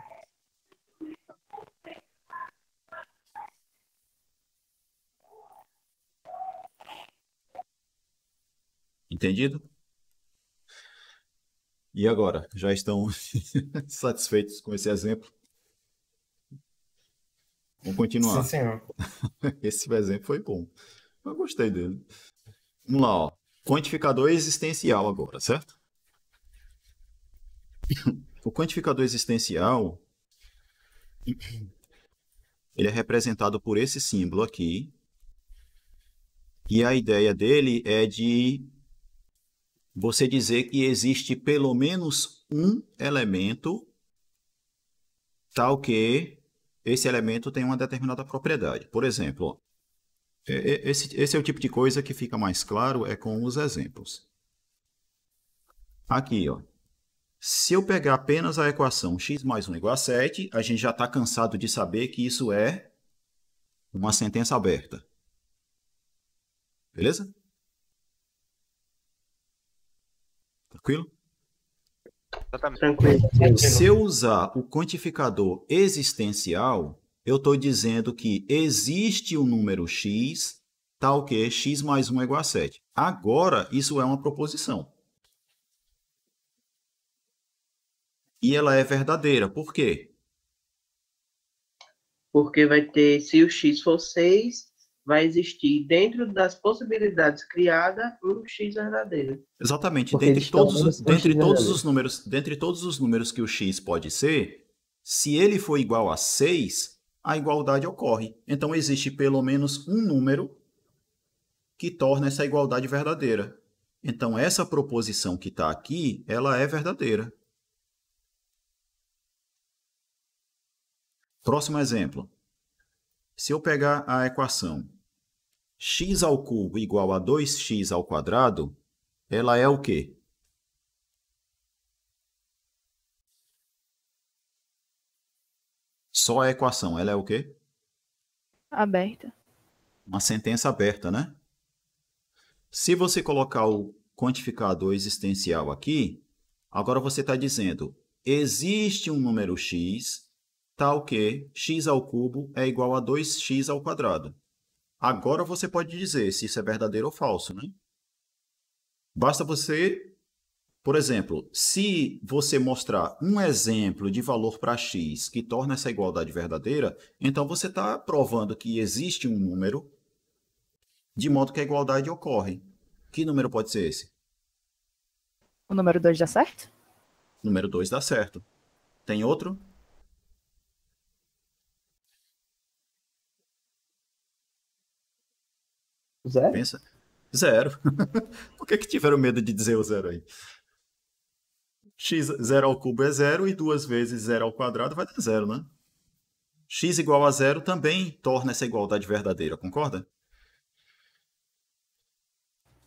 Entendido? E agora? Já estão satisfeitos com esse exemplo? Vamos continuar. Sim, senhor. Esse exemplo foi bom. Eu gostei dele. Vamos lá, ó. Quantificador existencial agora, certo? O quantificador existencial, ele é representado por esse símbolo aqui. E a ideia dele é de você dizer que existe pelo menos um elemento tal que esse elemento tem uma determinada propriedade. Por exemplo, ó, esse é o tipo de coisa que fica mais claro com os exemplos. Aqui, ó. Se eu pegar apenas a equação x mais 1 igual a 7, a gente já está cansado de saber que isso é uma sentença aberta. Beleza? Tranquilo? Tranquilo. Se eu usar o quantificador existencial, eu estou dizendo que existe um número x, tal que x mais 1 é igual a 7. Agora, isso é uma proposição. E ela é verdadeira. Por quê? Porque vai ter, se o x for 6, vai existir dentro das possibilidades criadas um x verdadeiro. Exatamente. Porque Dentre eles estão todos, dando dentre x todos verdadeiro. os números, dentre todos os números que o x pode ser, se ele for igual a 6, a igualdade ocorre. Então, existe pelo menos um número que torna essa igualdade verdadeira. Então, essa proposição que está aqui, ela é verdadeira. Próximo exemplo. Se eu pegar a equação x ao cubo igual a 2x ao quadrado, ela é o quê? Só a equação, ela é o quê? Aberta. Uma sentença aberta, né? Se você colocar o quantificador existencial aqui, agora você está dizendo, existe um número x, tal que x ao cubo é igual a 2x ao quadrado. Agora você pode dizer se isso é verdadeiro ou falso, né? Basta você, por exemplo, se você mostrar um exemplo de valor para x que torna essa igualdade verdadeira, então você está provando que existe um número de modo que a igualdade ocorre. Que número pode ser esse? O número 2 dá certo? Número 2 dá certo. Tem outro? Zero? Pensa. Zero. Por que tiveram medo de dizer o zero aí? X, 0 ao cubo é zero e 2 vezes 0 ao quadrado vai dar zero, né? X igual a zero também torna essa igualdade verdadeira, concorda?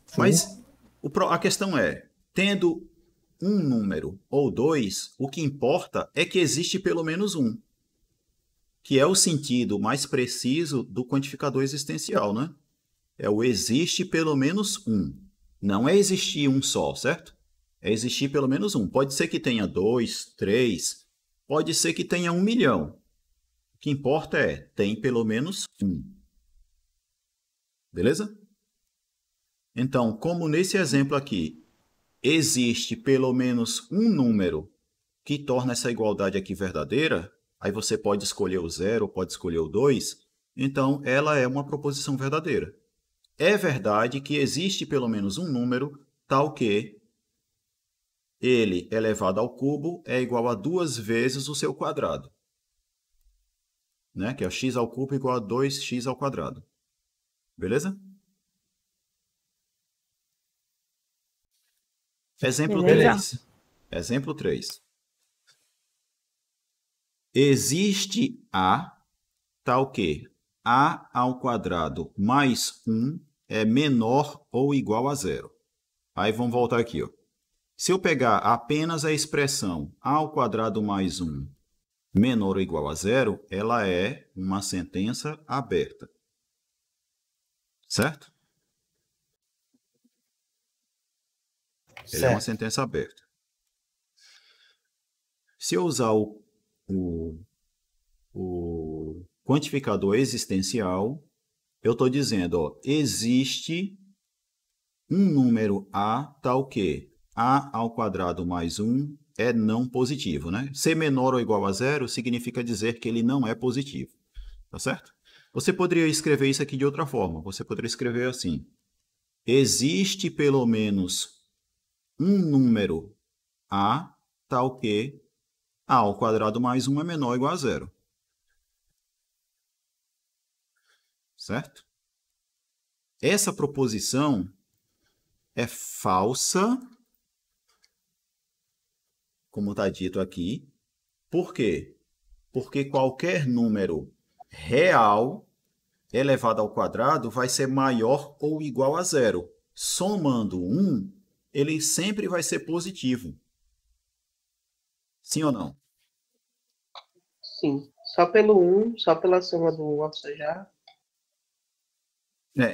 Sim. Mas a questão é, tendo um número ou dois, o que importa é que existe pelo menos um, que é o sentido mais preciso do quantificador existencial, né? É o existe pelo menos um. Não é existir um só, certo? É existir pelo menos um. Pode ser que tenha 2, 3, pode ser que tenha 1 milhão. O que importa é, tem pelo menos um. Beleza? Então, como nesse exemplo aqui, existe pelo menos um número que torna essa igualdade aqui verdadeira, aí você pode escolher o 0, pode escolher o 2, então ela é uma proposição verdadeira. É verdade que existe pelo menos um número tal que ele elevado ao cubo é igual a 2 vezes o seu quadrado. Né? Que é x ao cubo igual a 2x ao quadrado. Beleza? Exemplo 3. Exemplo 3. Existe A tal que A ao quadrado mais 1 é menor ou igual a 0. Aí vamos voltar aqui. Ó. Se eu pegar apenas a expressão A ao quadrado mais 1 menor ou igual a 0, ela é uma sentença aberta. Certo? Ela é uma sentença aberta. Se eu usar o quantificador existencial, eu estou dizendo, ó, existe um número A tal que A ao quadrado mais 1 é não positivo, né? Ser menor ou igual a 0 significa dizer que ele não é positivo. Tá certo? Você poderia escrever isso aqui de outra forma. Você poderia escrever assim. Existe pelo menos um número A tal que A ao quadrado mais 1 é menor ou igual a 0. Certo? Essa proposição é falsa, como está dito aqui. Por quê? Porque qualquer número real elevado ao quadrado vai ser maior ou igual a 0. Somando 1, ele sempre vai ser positivo. Sim ou não? Sim. Só pelo 1, só pela soma do 1, você já...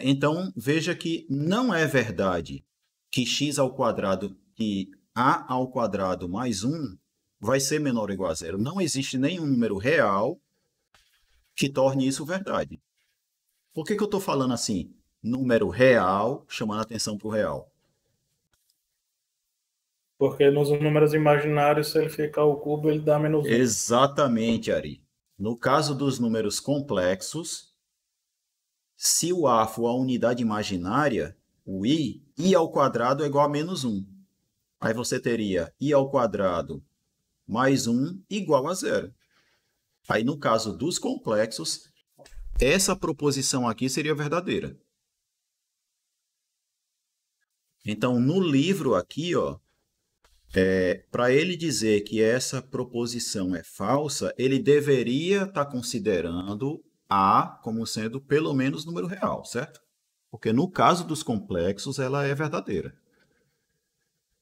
Então, veja que não é verdade que x ao quadrado, que a ao quadrado mais 1 vai ser menor ou igual a 0. Não existe nenhum número real que torne isso verdade. Por que eu estou falando assim? Número real, chamando a atenção para o real. Porque nos números imaginários, se ele ficar ao cubo, ele dá menos 1. Exatamente, Ari. No caso dos números complexos, se o A for a unidade imaginária, o I ao quadrado é igual a menos 1. Aí você teria I ao quadrado mais 1 igual a 0. Aí, no caso dos complexos, essa proposição aqui seria verdadeira. Então, no livro aqui, ó, para ele dizer que essa proposição é falsa, ele deveria estar considerando A como sendo pelo menos número real, certo? Porque no caso dos complexos, ela é verdadeira.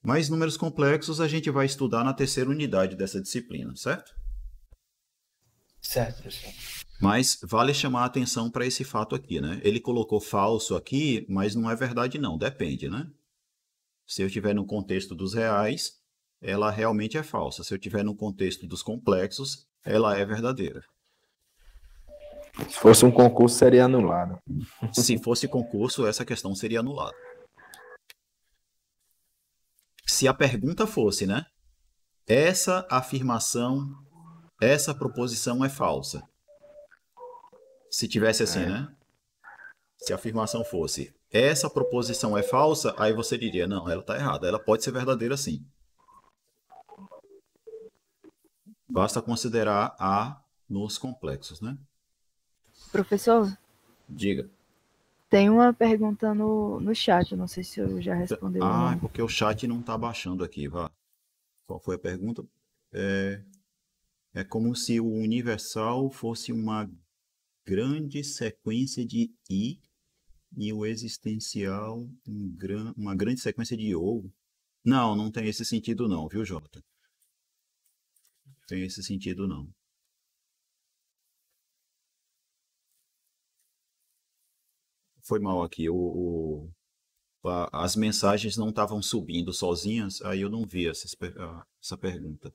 Mas números complexos a gente vai estudar na terceira unidade dessa disciplina, certo? Certo, professor. Mas vale chamar a atenção para esse fato aqui, né? Ele colocou falso aqui, mas não é verdade não, depende, né? Se eu estiver no contexto dos reais, ela realmente é falsa. Se eu estiver no contexto dos complexos, ela é verdadeira. Se fosse um concurso, seria anulado. Se fosse concurso, essa questão seria anulada. Se a pergunta fosse, né? Essa afirmação, essa proposição é falsa. Se tivesse assim, né? Se a afirmação fosse, essa proposição é falsa, aí você diria, não, ela está errada. Ela pode ser verdadeira sim. Basta considerar A nos complexos, né? Professor, Diga. tem uma pergunta no chat, eu não sei se eu já respondeu ou Ah, não. porque o chat não está baixando aqui, vá. Qual foi a pergunta? É como se o universal fosse uma grande sequência de I e o existencial uma grande sequência de OU. Não, não tem esse sentido não, viu, Jota? Tem esse sentido não. Foi mal aqui. as mensagens não estavam subindo sozinhas, aí eu não vi essa pergunta.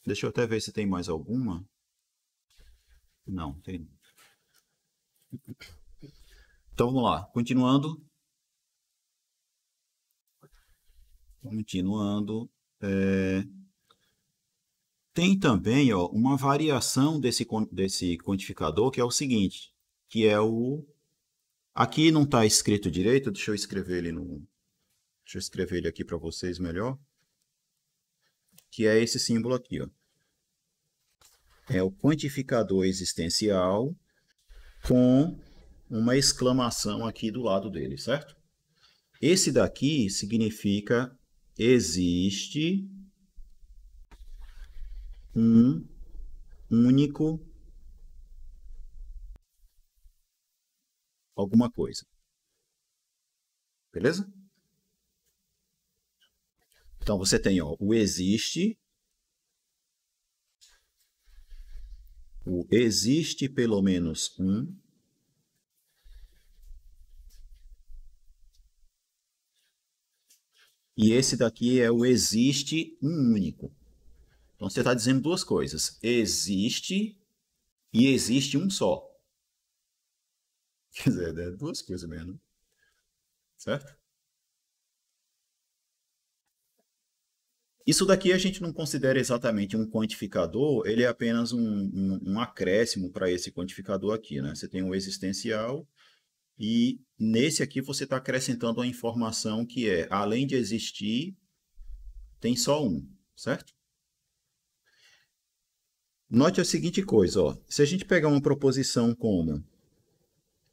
Deixa eu até ver se tem mais alguma. Não, tem. Então vamos lá, continuando. Tem também, ó, uma variação desse quantificador, que é o seguinte, que é o... Aqui não está escrito direito, deixa eu escrever ele aqui para vocês melhor. Que é esse símbolo aqui, ó. É o quantificador existencial com uma exclamação aqui do lado dele, certo? Esse daqui significa existe um único alguma coisa. Beleza? Então você tem, ó, o existe pelo menos um. E esse daqui é o existe um único. Então você está dizendo duas coisas. Existe e existe um só. Quer dizer, é duas coisas mesmo. Certo? Isso daqui a gente não considera exatamente um quantificador, ele é apenas um acréscimo para esse quantificador aqui, né? Você tem o existencial e nesse aqui você está acrescentando uma informação que é, além de existir, tem só um, certo? Note a seguinte coisa, ó. Se a gente pegar uma proposição como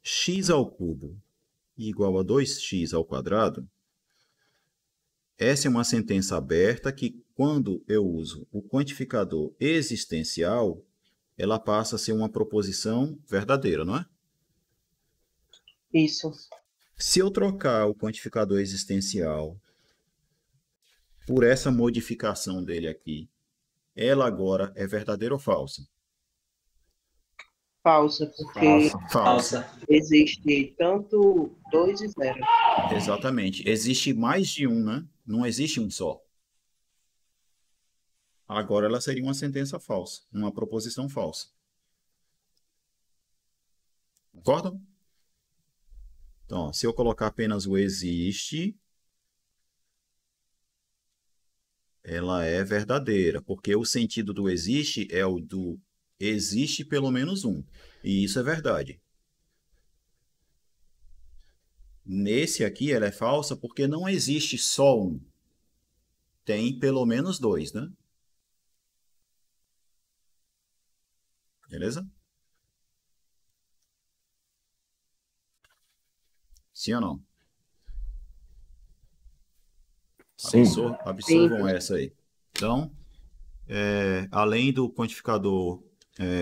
x ao cubo igual a 2x ao quadrado, essa é uma sentença aberta que, quando eu uso o quantificador existencial, ela passa a ser uma proposição verdadeira, não é? Isso. Se eu trocar o quantificador existencial por essa modificação dele aqui, ela agora é verdadeira ou falsa? Falsa, porque Falsa. existe tanto 2 e 0. Exatamente. Existe mais de um, né? Não existe um só. Agora ela seria uma sentença falsa, uma proposição falsa. Concordam? Então, ó, se eu colocar apenas o existe, ela é verdadeira, porque o sentido do existe é o do existe pelo menos um. E isso é verdade. Nesse aqui ela é falsa porque não existe só um. Tem pelo menos dois, né? Beleza? Sim ou não? Sim. Absorvam essa aí. Então, além do quantificador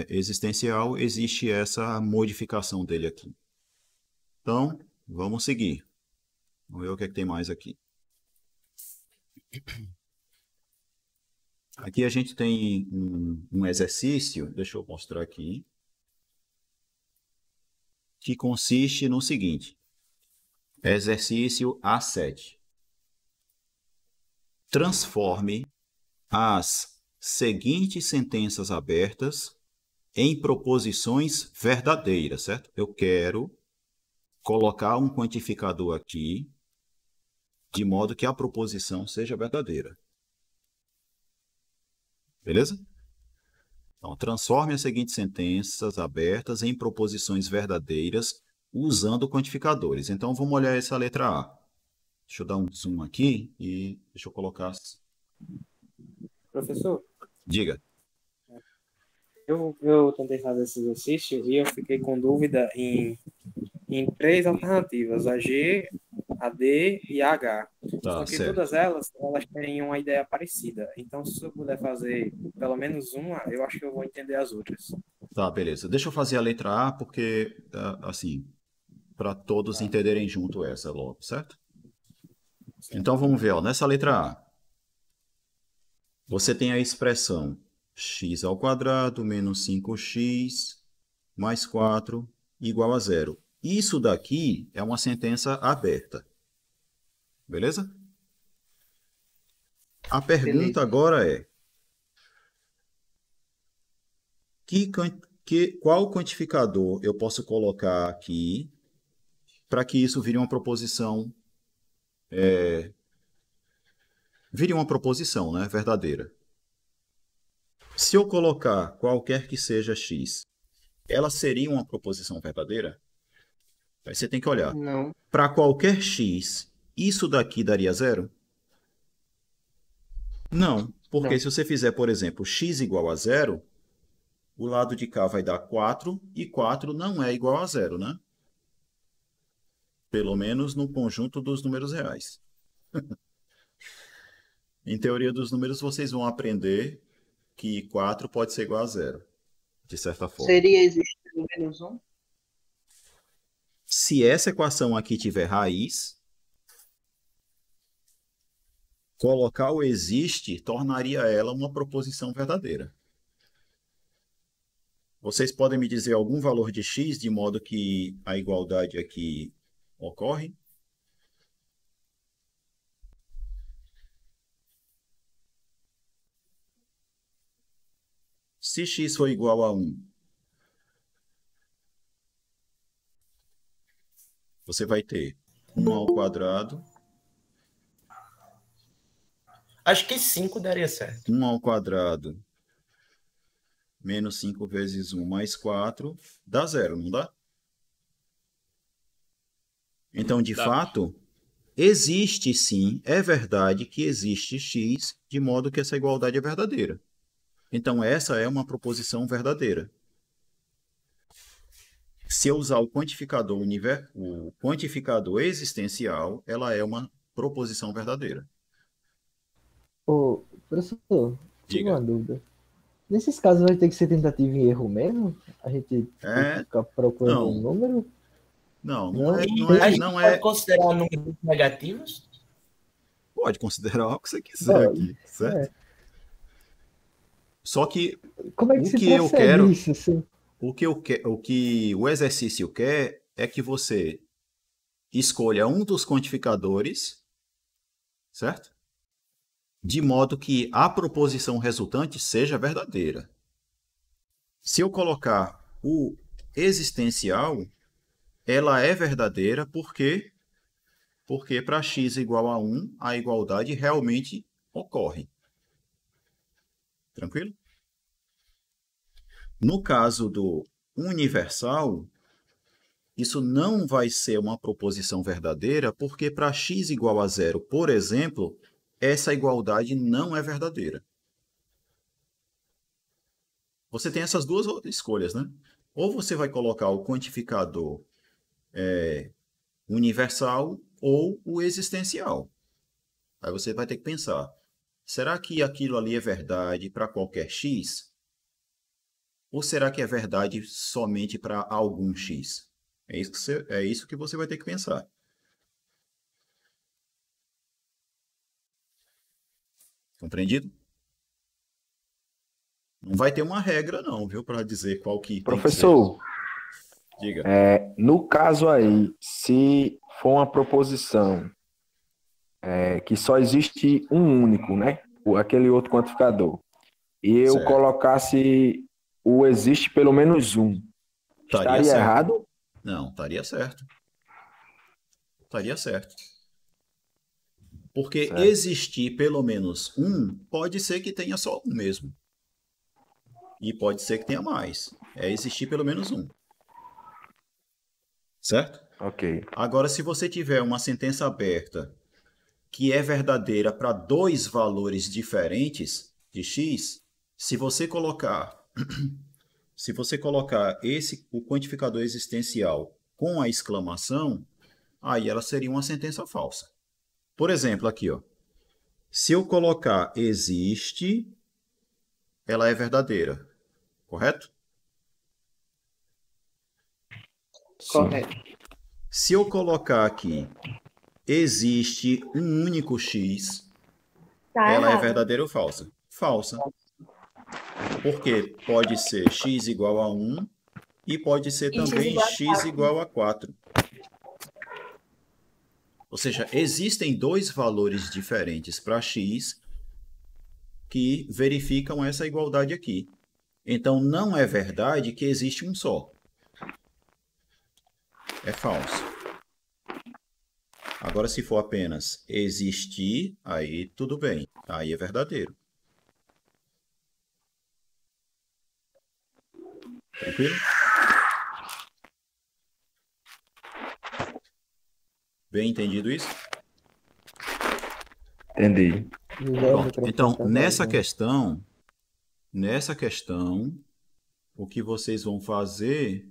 existencial, existe essa modificação dele aqui. Então, vamos seguir. Vamos ver o que é que tem mais aqui. Aqui a gente tem um exercício, deixa eu mostrar aqui, que consiste no seguinte. Exercício A7. Transforme as seguintes sentenças abertas em proposições verdadeiras, certo? Eu quero colocar um quantificador aqui de modo que a proposição seja verdadeira. Beleza? Então, transforme as seguintes sentenças abertas em proposições verdadeiras usando quantificadores. Então, vamos olhar essa letra A. Deixa eu dar um zoom aqui e deixa eu colocar... Professor? Diga. Eu tentei fazer esse exercício e eu fiquei com dúvida em 3 alternativas, a G, a D e a H. Tá, Só que certo. todas elas têm uma ideia parecida. Então, se eu puder fazer pelo menos uma, eu acho que eu vou entender as outras. Tá, beleza. Deixa eu fazer a letra A, porque, assim, para todos entenderem junto essa logo, certo? Então, vamos ver, ó, nessa letra A, você tem a expressão x ao quadrado menos 5x mais 4 igual a 0. Isso daqui é uma sentença aberta. Beleza? A pergunta agora é: qual quantificador eu posso colocar aqui para que isso vire uma proposição, né, verdadeira? Se eu colocar qualquer que seja x, ela seria uma proposição verdadeira? Aí você tem que olhar. Não. Para qualquer x, isso daqui daria zero? Não, porque Não. se você fizer, por exemplo, x igual a zero, o lado de cá vai dar 4, e 4 não é igual a zero, né? Pelo menos no conjunto dos números reais. Em teoria dos números, vocês vão aprender que 4 pode ser igual a zero, de certa forma. Seria existir pelo menos um? Se essa equação aqui tiver raiz, colocar o existe tornaria ela uma proposição verdadeira. Vocês podem me dizer algum valor de x de modo que a igualdade aqui ocorre? Se x for igual a 1, você vai ter 1 ao quadrado. Acho que 5 daria certo. 1 ao quadrado menos 5 vezes 1 mais 4 dá zero, não dá? Então, de fato, existe sim, é verdade que existe x, de modo que essa igualdade é verdadeira. Então, essa é uma proposição verdadeira. Se eu usar o quantificador existencial, ela é uma proposição verdadeira. Ô, professor, tive Diga. uma dúvida. Nesses casos vai ter que ser tentativa e erro mesmo? A gente tem que ficar procurando um número? Não Pode considerar números negativos? Pode considerar o que você quiser aqui, certo? Só que Como é que o se que eu procede quero, isso, assim? o que o exercício quer é que você escolha um dos quantificadores, certo? De modo que a proposição resultante seja verdadeira. Se eu colocar o existencial, ela é verdadeira porque para x igual a 1, a igualdade realmente ocorre. Tranquilo? No caso do universal, isso não vai ser uma proposição verdadeira, porque para x igual a zero, por exemplo, essa igualdade não é verdadeira. Você tem essas duas escolhas, né? Ou você vai colocar o quantificador universal ou o existencial. Aí você vai ter que pensar, será que aquilo ali é verdade para qualquer x? Ou será que é verdade somente para algum x? É isso que você vai ter que pensar. Compreendido? Não vai ter uma regra não, viu, para dizer qual que Professor, tem que ser. Diga. No caso aí, se for uma proposição que só existe um único, né? Aquele outro quantificador, e eu colocasse o existe pelo menos um, estaria errado? Não, estaria certo. Estaria certo. Porque existir pelo menos um, pode ser que tenha só um mesmo. E pode ser que tenha mais. É existir pelo menos um. Certo? Ok. Agora, se você tiver uma sentença aberta que é verdadeira para dois valores diferentes de x, se você colocar o quantificador existencial com a exclamação, aí ela seria uma sentença falsa. Por exemplo, aqui, ó, se eu colocar existe, ela é verdadeira, correto? Correto. Se eu colocar aqui existe um único x, ela é verdadeira ou falsa? Falsa. Porque pode ser x igual a 1 e pode ser também x igual a 4. Ou seja, existem dois valores diferentes para x que verificam essa igualdade aqui. Então, não é verdade que existe um só. É falso. Agora, se for apenas existir, aí tudo bem. Aí é verdadeiro. Tranquilo? Bem entendido isso? Entendi. Pronto. Então, nessa questão, o que vocês vão fazer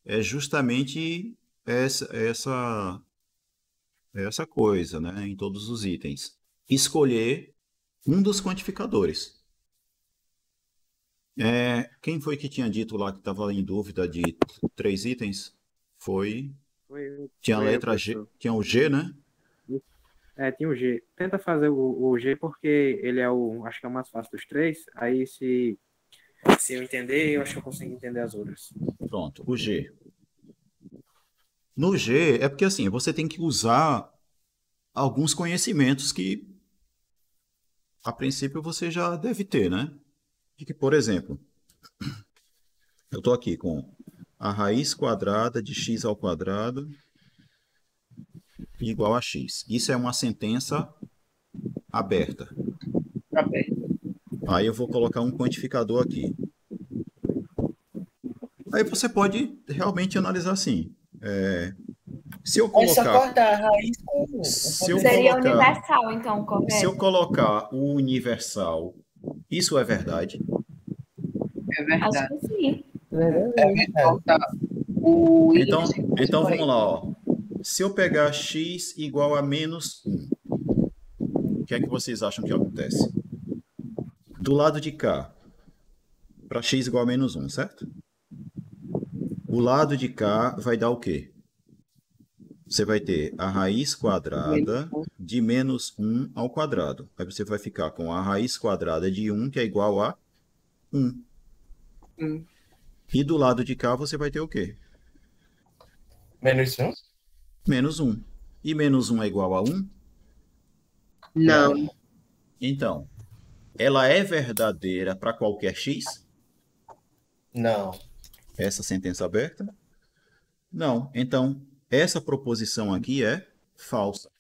é justamente essa coisa, né, em todos os itens. Escolher um dos quantificadores. Quem foi que tinha dito lá que estava em dúvida de 3 itens? Tinha a letra G, tinha o G, né? Tinha o G. Tenta fazer o G porque ele acho que é o mais fácil dos 3. Aí se eu entender, eu acho que eu consigo entender as outras. Pronto, o G. No G, é porque assim, você tem que usar alguns conhecimentos que, a princípio, você já deve ter, né? De que, por exemplo, eu estou aqui com a raiz quadrada de x ao quadrado igual a x. Isso é uma sentença aberta. Aí eu vou colocar um quantificador aqui. Aí você pode realmente analisar assim. Se eu colocar... a raiz como? Seria universal, então, correto? Se eu colocar o universal, isso é verdade? É verdade. Acho que sim. Então vamos lá, ó. Se eu pegar x igual a menos 1, o que é que vocês acham que acontece? Do lado de cá, para x igual a menos 1, certo? O lado de cá vai dar o quê? Você vai ter a raiz quadrada de menos 1 ao quadrado. Aí você vai ficar com a raiz quadrada de 1, que é igual a 1. E do lado de cá você vai ter o quê? Menos 1? Menos 1. E menos 1 é igual a 1? Não. Então, ela é verdadeira para qualquer x? Não. Essa sentença aberta? Não. Então, essa proposição aqui é falsa.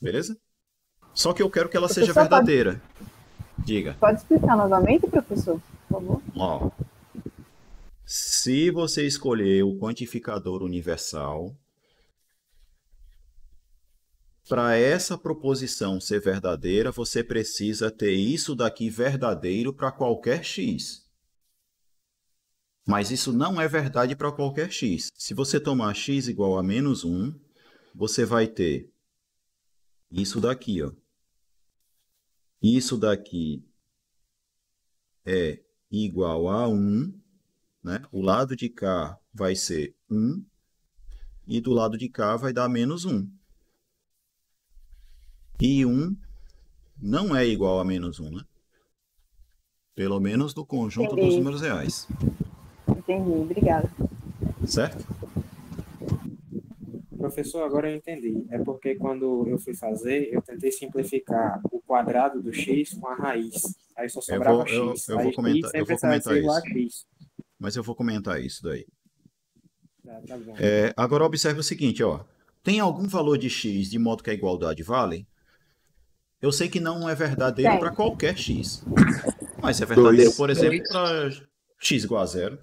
Beleza? Só que eu quero que ela seja verdadeira. Diga. Pode explicar novamente, professor, por favor? Ó, se você escolher o quantificador universal, para essa proposição ser verdadeira, você precisa ter isso daqui verdadeiro para qualquer x. Mas isso não é verdade para qualquer x. Se você tomar x igual a menos 1, você vai ter isso daqui, ó. Isso daqui é igual a 1, né? O lado de cá vai ser 1 e do lado de cá vai dar menos 1. E 1 não é igual a menos 1, né? Pelo menos no conjunto dos números reais. Entendi, obrigada. Certo? Professor, agora eu entendi. É porque quando eu fui fazer, eu tentei simplificar o quadrado do x com a raiz. Aí só sobrava x. Eu vou comentar isso. Mas eu vou comentar isso daí. Tá bom. Agora observe o seguinte, ó. Tem algum valor de x de modo que a igualdade vale? Eu sei que não é verdadeiro para qualquer x. Mas é verdadeiro, por exemplo, para x igual a 0.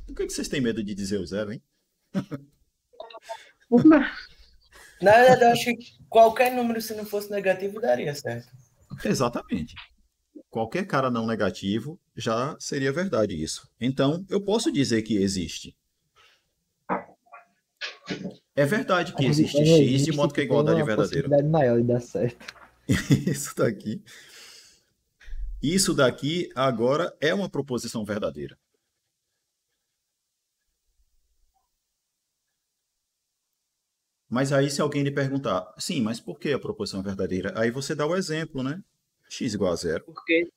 Por que vocês têm medo de dizer o 0, hein? Na verdade, eu acho que qualquer número, se não fosse negativo, daria certo. Exatamente. Qualquer cara não negativo já seria verdade isso. Então, eu posso dizer que existe. É verdade que existe x de modo que a igualdade é verdadeira. Possibilidade maior de dar certo. Isso daqui agora é uma proposição verdadeira. Mas aí se alguém lhe perguntar, sim, mas por que a proposição é verdadeira? Aí você dá o exemplo, né? X igual a 0. Por quê?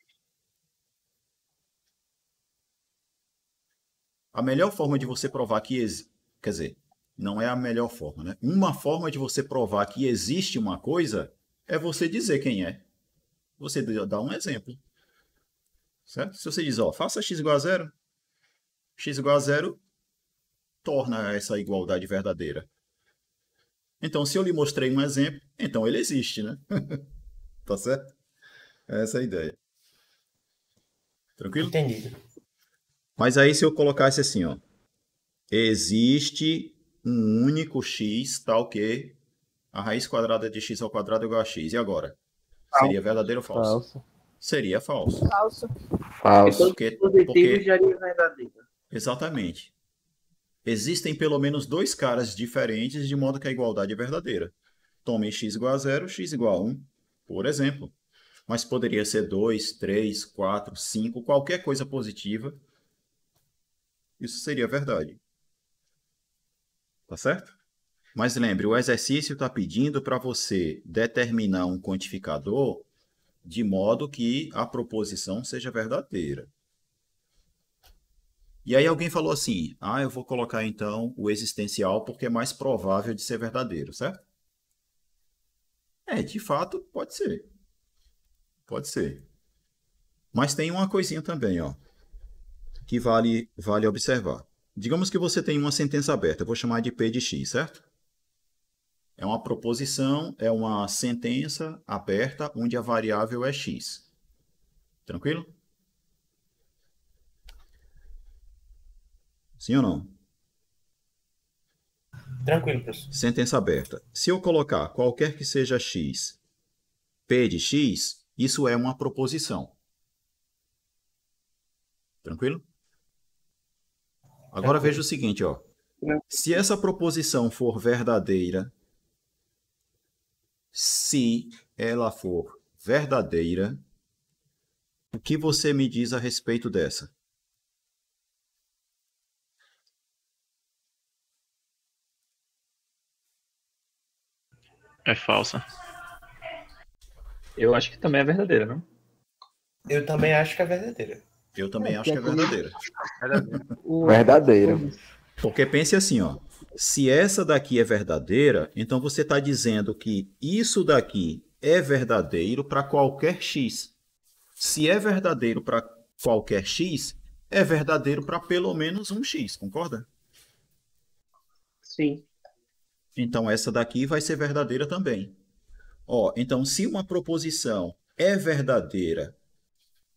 A melhor forma de você provar que Quer dizer, não é a melhor forma, né? Uma forma de você provar que existe uma coisa é você dizer quem é. Você dá um exemplo. Certo? Se você diz, ó, faça x igual a zero, x igual a zero torna essa igualdade verdadeira. Então, se eu lhe mostrei um exemplo, então ele existe, né? Tá certo? Essa é a ideia. Tranquilo? Entendido. Mas aí se eu colocasse assim, ó, existe um único x tal que a raiz quadrada de x ao quadrado é igual a x. E agora? Seria verdadeiro ou falso? Falso. Seria falso. Falso. Falso. Porque já é verdadeiro. exatamente. Existem pelo menos dois caras diferentes de modo que a igualdade é verdadeira. Tome x igual a 0, x igual a 1, por exemplo. Mas poderia ser 2, 3, 4, 5, qualquer coisa positiva. Isso seria verdade. Tá certo? Mas lembre, o exercício está pedindo para você determinar um quantificador de modo que a proposição seja verdadeira. E aí alguém falou assim, eu vou colocar então o existencial porque é mais provável de ser verdadeiro, certo? De fato, pode ser. Pode ser. Mas tem uma coisinha também, ó, que vale observar. Digamos que você tem uma sentença aberta, eu vou chamar de P de x, certo? É uma proposição, é uma sentença aberta onde a variável é x. Tranquilo? Sim ou não? Tranquilo, professor. Sentença aberta. Se eu colocar qualquer que seja x, P de x, isso é uma proposição. Tranquilo? Agora veja o seguinte, ó. Se essa proposição for verdadeira, se ela for verdadeira, o que você me diz a respeito dessa? É falsa. Eu acho que também é verdadeira, não? Eu também acho que é verdadeira. Eu também acho que é verdadeira. Verdadeira. Porque pense assim, ó. Se essa daqui é verdadeira, então você está dizendo que isso daqui é verdadeiro para qualquer x. Se é verdadeiro para qualquer x, é verdadeiro para pelo menos um x, concorda? Sim. Então essa daqui vai ser verdadeira também. Ó, então se uma proposição é verdadeira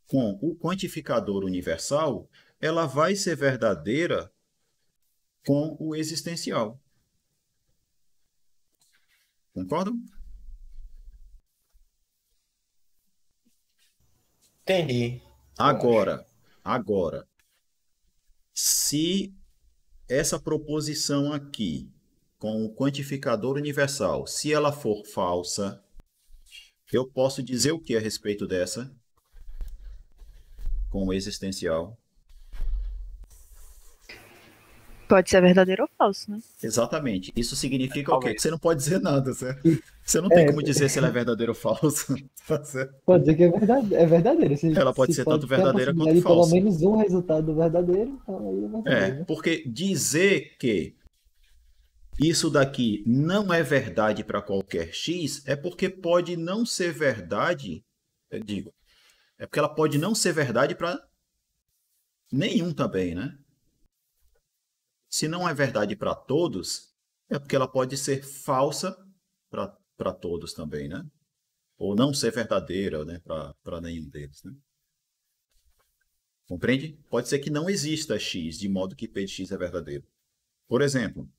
com o quantificador universal, ela vai ser verdadeira com o existencial. Concordam? Entendi. Agora, se essa proposição aqui, com o quantificador universal, se ela for falsa, eu posso dizer o que a respeito dessa? Com o existencial. Pode ser verdadeiro ou falso, né? Exatamente. Isso significa o quê? Que você não pode dizer nada, certo? Você não tem como dizer se ela é verdadeira ou falsa. Tá certo? Pode dizer que é verdadeira. Ela pode ser tanto verdadeira quanto pelo falsa. menos um resultado verdadeiro, então aí é verdadeiro. Porque dizer que isso daqui não é verdade para qualquer x é porque pode não ser verdade, é porque ela pode não ser verdade para nenhum também, né? Se não é verdade para todos, é porque ela pode ser falsa para todos também, né? Ou não ser verdadeira, né, para nenhum deles, né? Compreende? Pode ser que não exista x, de modo que P de x é verdadeiro. Por exemplo,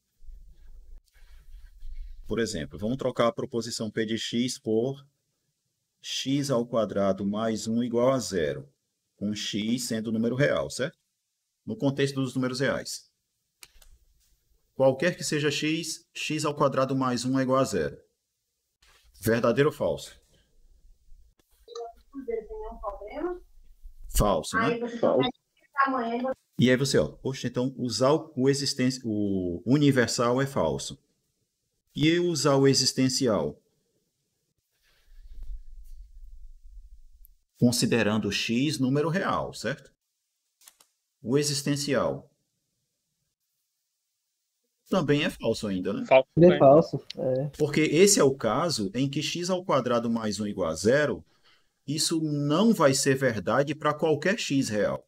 vamos trocar a proposição P de x por x ao quadrado mais 1 igual a 0, com x sendo número real, certo? No contexto dos números reais. Qualquer que seja x, x ao quadrado mais 1 é igual a 0. Verdadeiro ou falso? Falso, né? Falso. E aí você, poxa, então usar o universal é falso. E eu usar o existencial? Considerando x número real, certo? O existencial. também é falso ainda, né? Falso É também. falso. É. Porque esse é o caso em que x ao quadrado mais 1 igual a zero, isso não vai ser verdade para qualquer x real.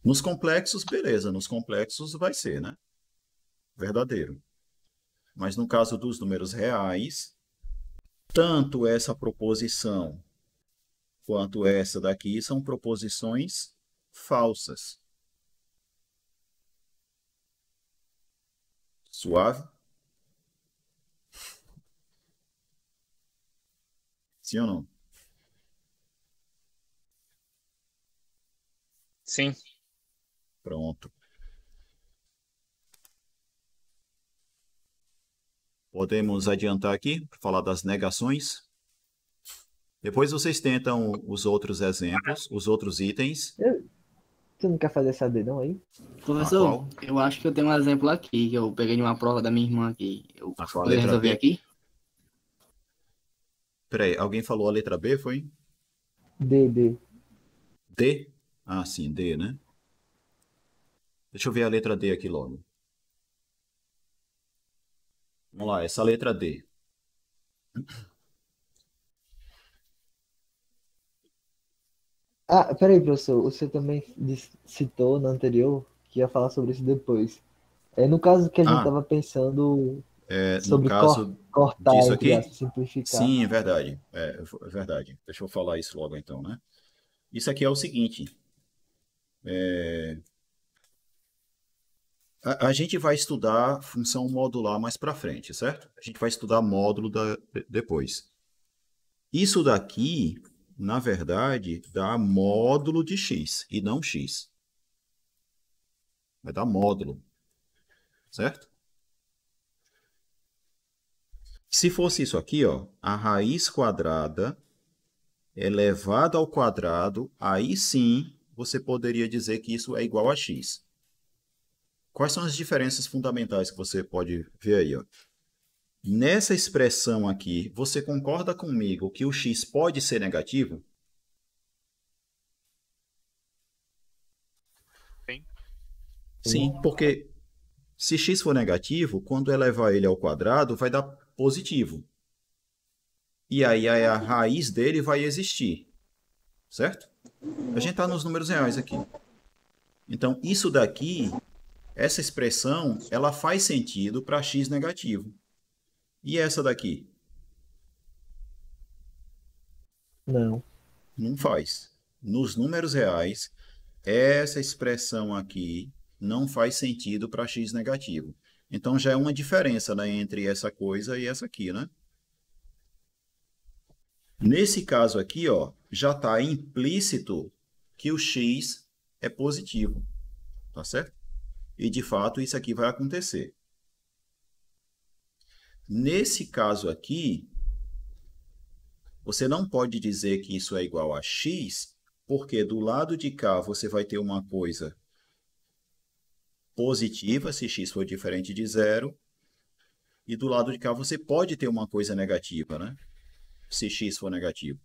Nos complexos, beleza, nos complexos vai ser, né? Verdadeiro. Mas no caso dos números reais, tanto essa proposição quanto essa daqui são proposições falsas. Suave? Sim ou não? Sim. Pronto. Podemos adiantar aqui para falar das negações. Depois vocês tentam os outros exemplos, os outros itens. Tu não quer fazer essa D não aí? Professor, eu acho que eu tenho um exemplo aqui, que eu peguei de uma prova da minha irmã aqui. Eu qual a posso letra resolver B? aqui? Peraí, alguém falou a letra B, foi? D. D? Ah, sim, D, né? Deixa eu ver a letra D aqui logo. Vamos lá, essa letra D. Ah, peraí, professor. Você também citou no anterior que ia falar sobre isso depois. No caso que a gente estava pensando no sobre caso cortar, disso entre aqui? aspas, simplificar. Sim, é verdade. É verdade. Deixa eu falar isso logo então, né? Isso aqui é o seguinte. A gente vai estudar função modular mais para frente, certo? A gente vai estudar módulo depois. Isso daqui, na verdade, dá módulo de x e não x. Vai dar módulo, certo? Se fosse isso aqui, ó, a raiz quadrada elevada ao quadrado, aí sim você poderia dizer que isso é igual a x. Quais são as diferenças fundamentais que você pode ver aí, ó? Nessa expressão aqui, você concorda comigo que o x pode ser negativo? Sim. Sim, porque se x for negativo, quando elevar ele ao quadrado, vai dar positivo. E aí a raiz dele vai existir, certo? A gente está nos números reais aqui. Então, isso daqui, essa expressão, ela faz sentido para x negativo. E essa daqui? Não. Não faz. Nos números reais, essa expressão aqui não faz sentido para x negativo. Então, já é uma diferença, né, entre essa coisa e essa aqui, né? Nesse caso aqui, ó, já está implícito que o x é positivo. Tá certo? E, de fato, isso aqui vai acontecer. Nesse caso aqui, você não pode dizer que isso é igual a x, porque do lado de cá você vai ter uma coisa positiva, se x for diferente de zero, e do lado de cá você pode ter uma coisa negativa, né? Se x for negativo.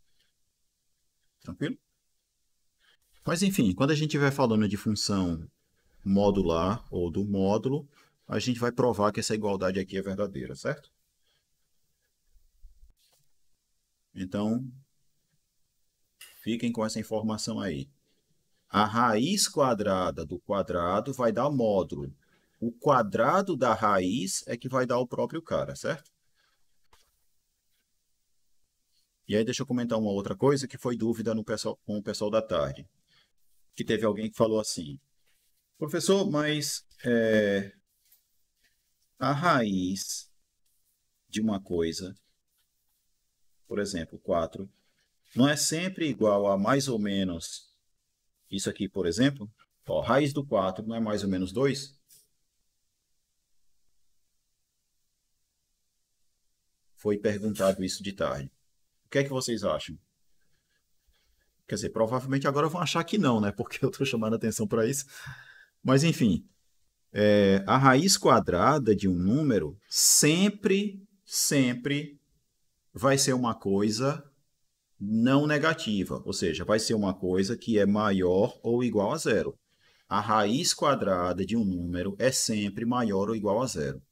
Tranquilo? Mas, enfim, quando a gente estiver falando de função modular ou do módulo, a gente vai provar que essa igualdade aqui é verdadeira, certo? Então, fiquem com essa informação aí. A raiz quadrada do quadrado vai dar módulo. O quadrado da raiz é que vai dar o próprio cara, certo? E aí deixa eu comentar uma outra coisa que foi dúvida com o pessoal da tarde. Que teve alguém que falou assim: professor, mas a raiz de uma coisa, por exemplo, 4, não é sempre igual a mais ou menos isso aqui, por exemplo? Ó, raiz do 4 não é mais ou menos 2? Foi perguntado isso de tarde. O que é que vocês acham? Quer dizer, provavelmente agora vão achar que não, né? Porque eu estou chamando a atenção para isso. Mas, enfim, a raiz quadrada de um número sempre vai ser uma coisa não negativa. Ou seja, vai ser uma coisa que é maior ou igual a zero. a raiz quadrada de um número é sempre maior ou igual a zero.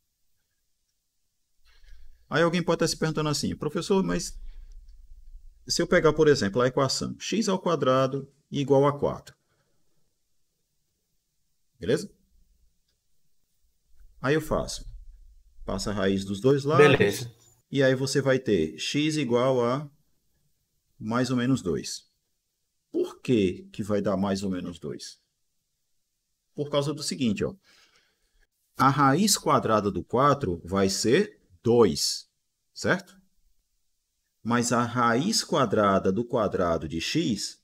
Aí alguém pode estar se perguntando assim, professor, mas se eu pegar, por exemplo, a equação x ao quadrado igual a 4. Beleza? Aí eu faço. Passa a raiz dos dois lados. Beleza. E aí você vai ter x igual a mais ou menos 2. Por que que vai dar mais ou menos 2? Por causa do seguinte, ó. A raiz quadrada do 4 vai ser 2, certo? Mas a raiz quadrada do quadrado de x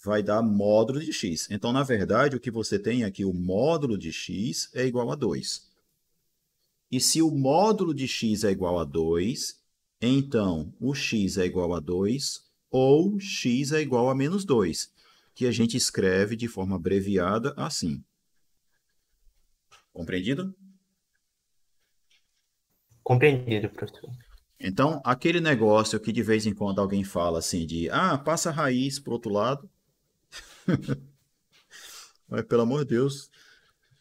vai dar módulo de x. Então, na verdade, o que você tem aqui, o módulo de x é igual a 2. E se o módulo de x é igual a 2, então o x é igual a 2 ou x é igual a menos 2, que a gente escreve de forma abreviada assim. Compreendido? Compreendido, professor. Então, aquele negócio que de vez em quando alguém fala assim de, passa a raiz para o outro lado. Mas, pelo amor de Deus,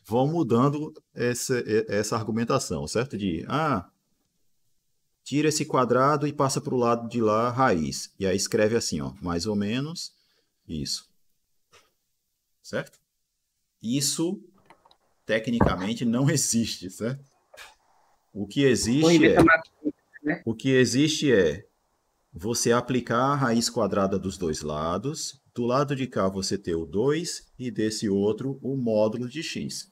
vão mudando essa argumentação, certo? De, tira esse quadrado e passa para o lado de lá raiz. E aí escreve assim, ó, mais ou menos isso. Certo? Isso, tecnicamente, não existe, certo? O que existe é você aplicar a raiz quadrada dos dois lados. Do lado de cá você ter o 2 e desse outro o módulo de x.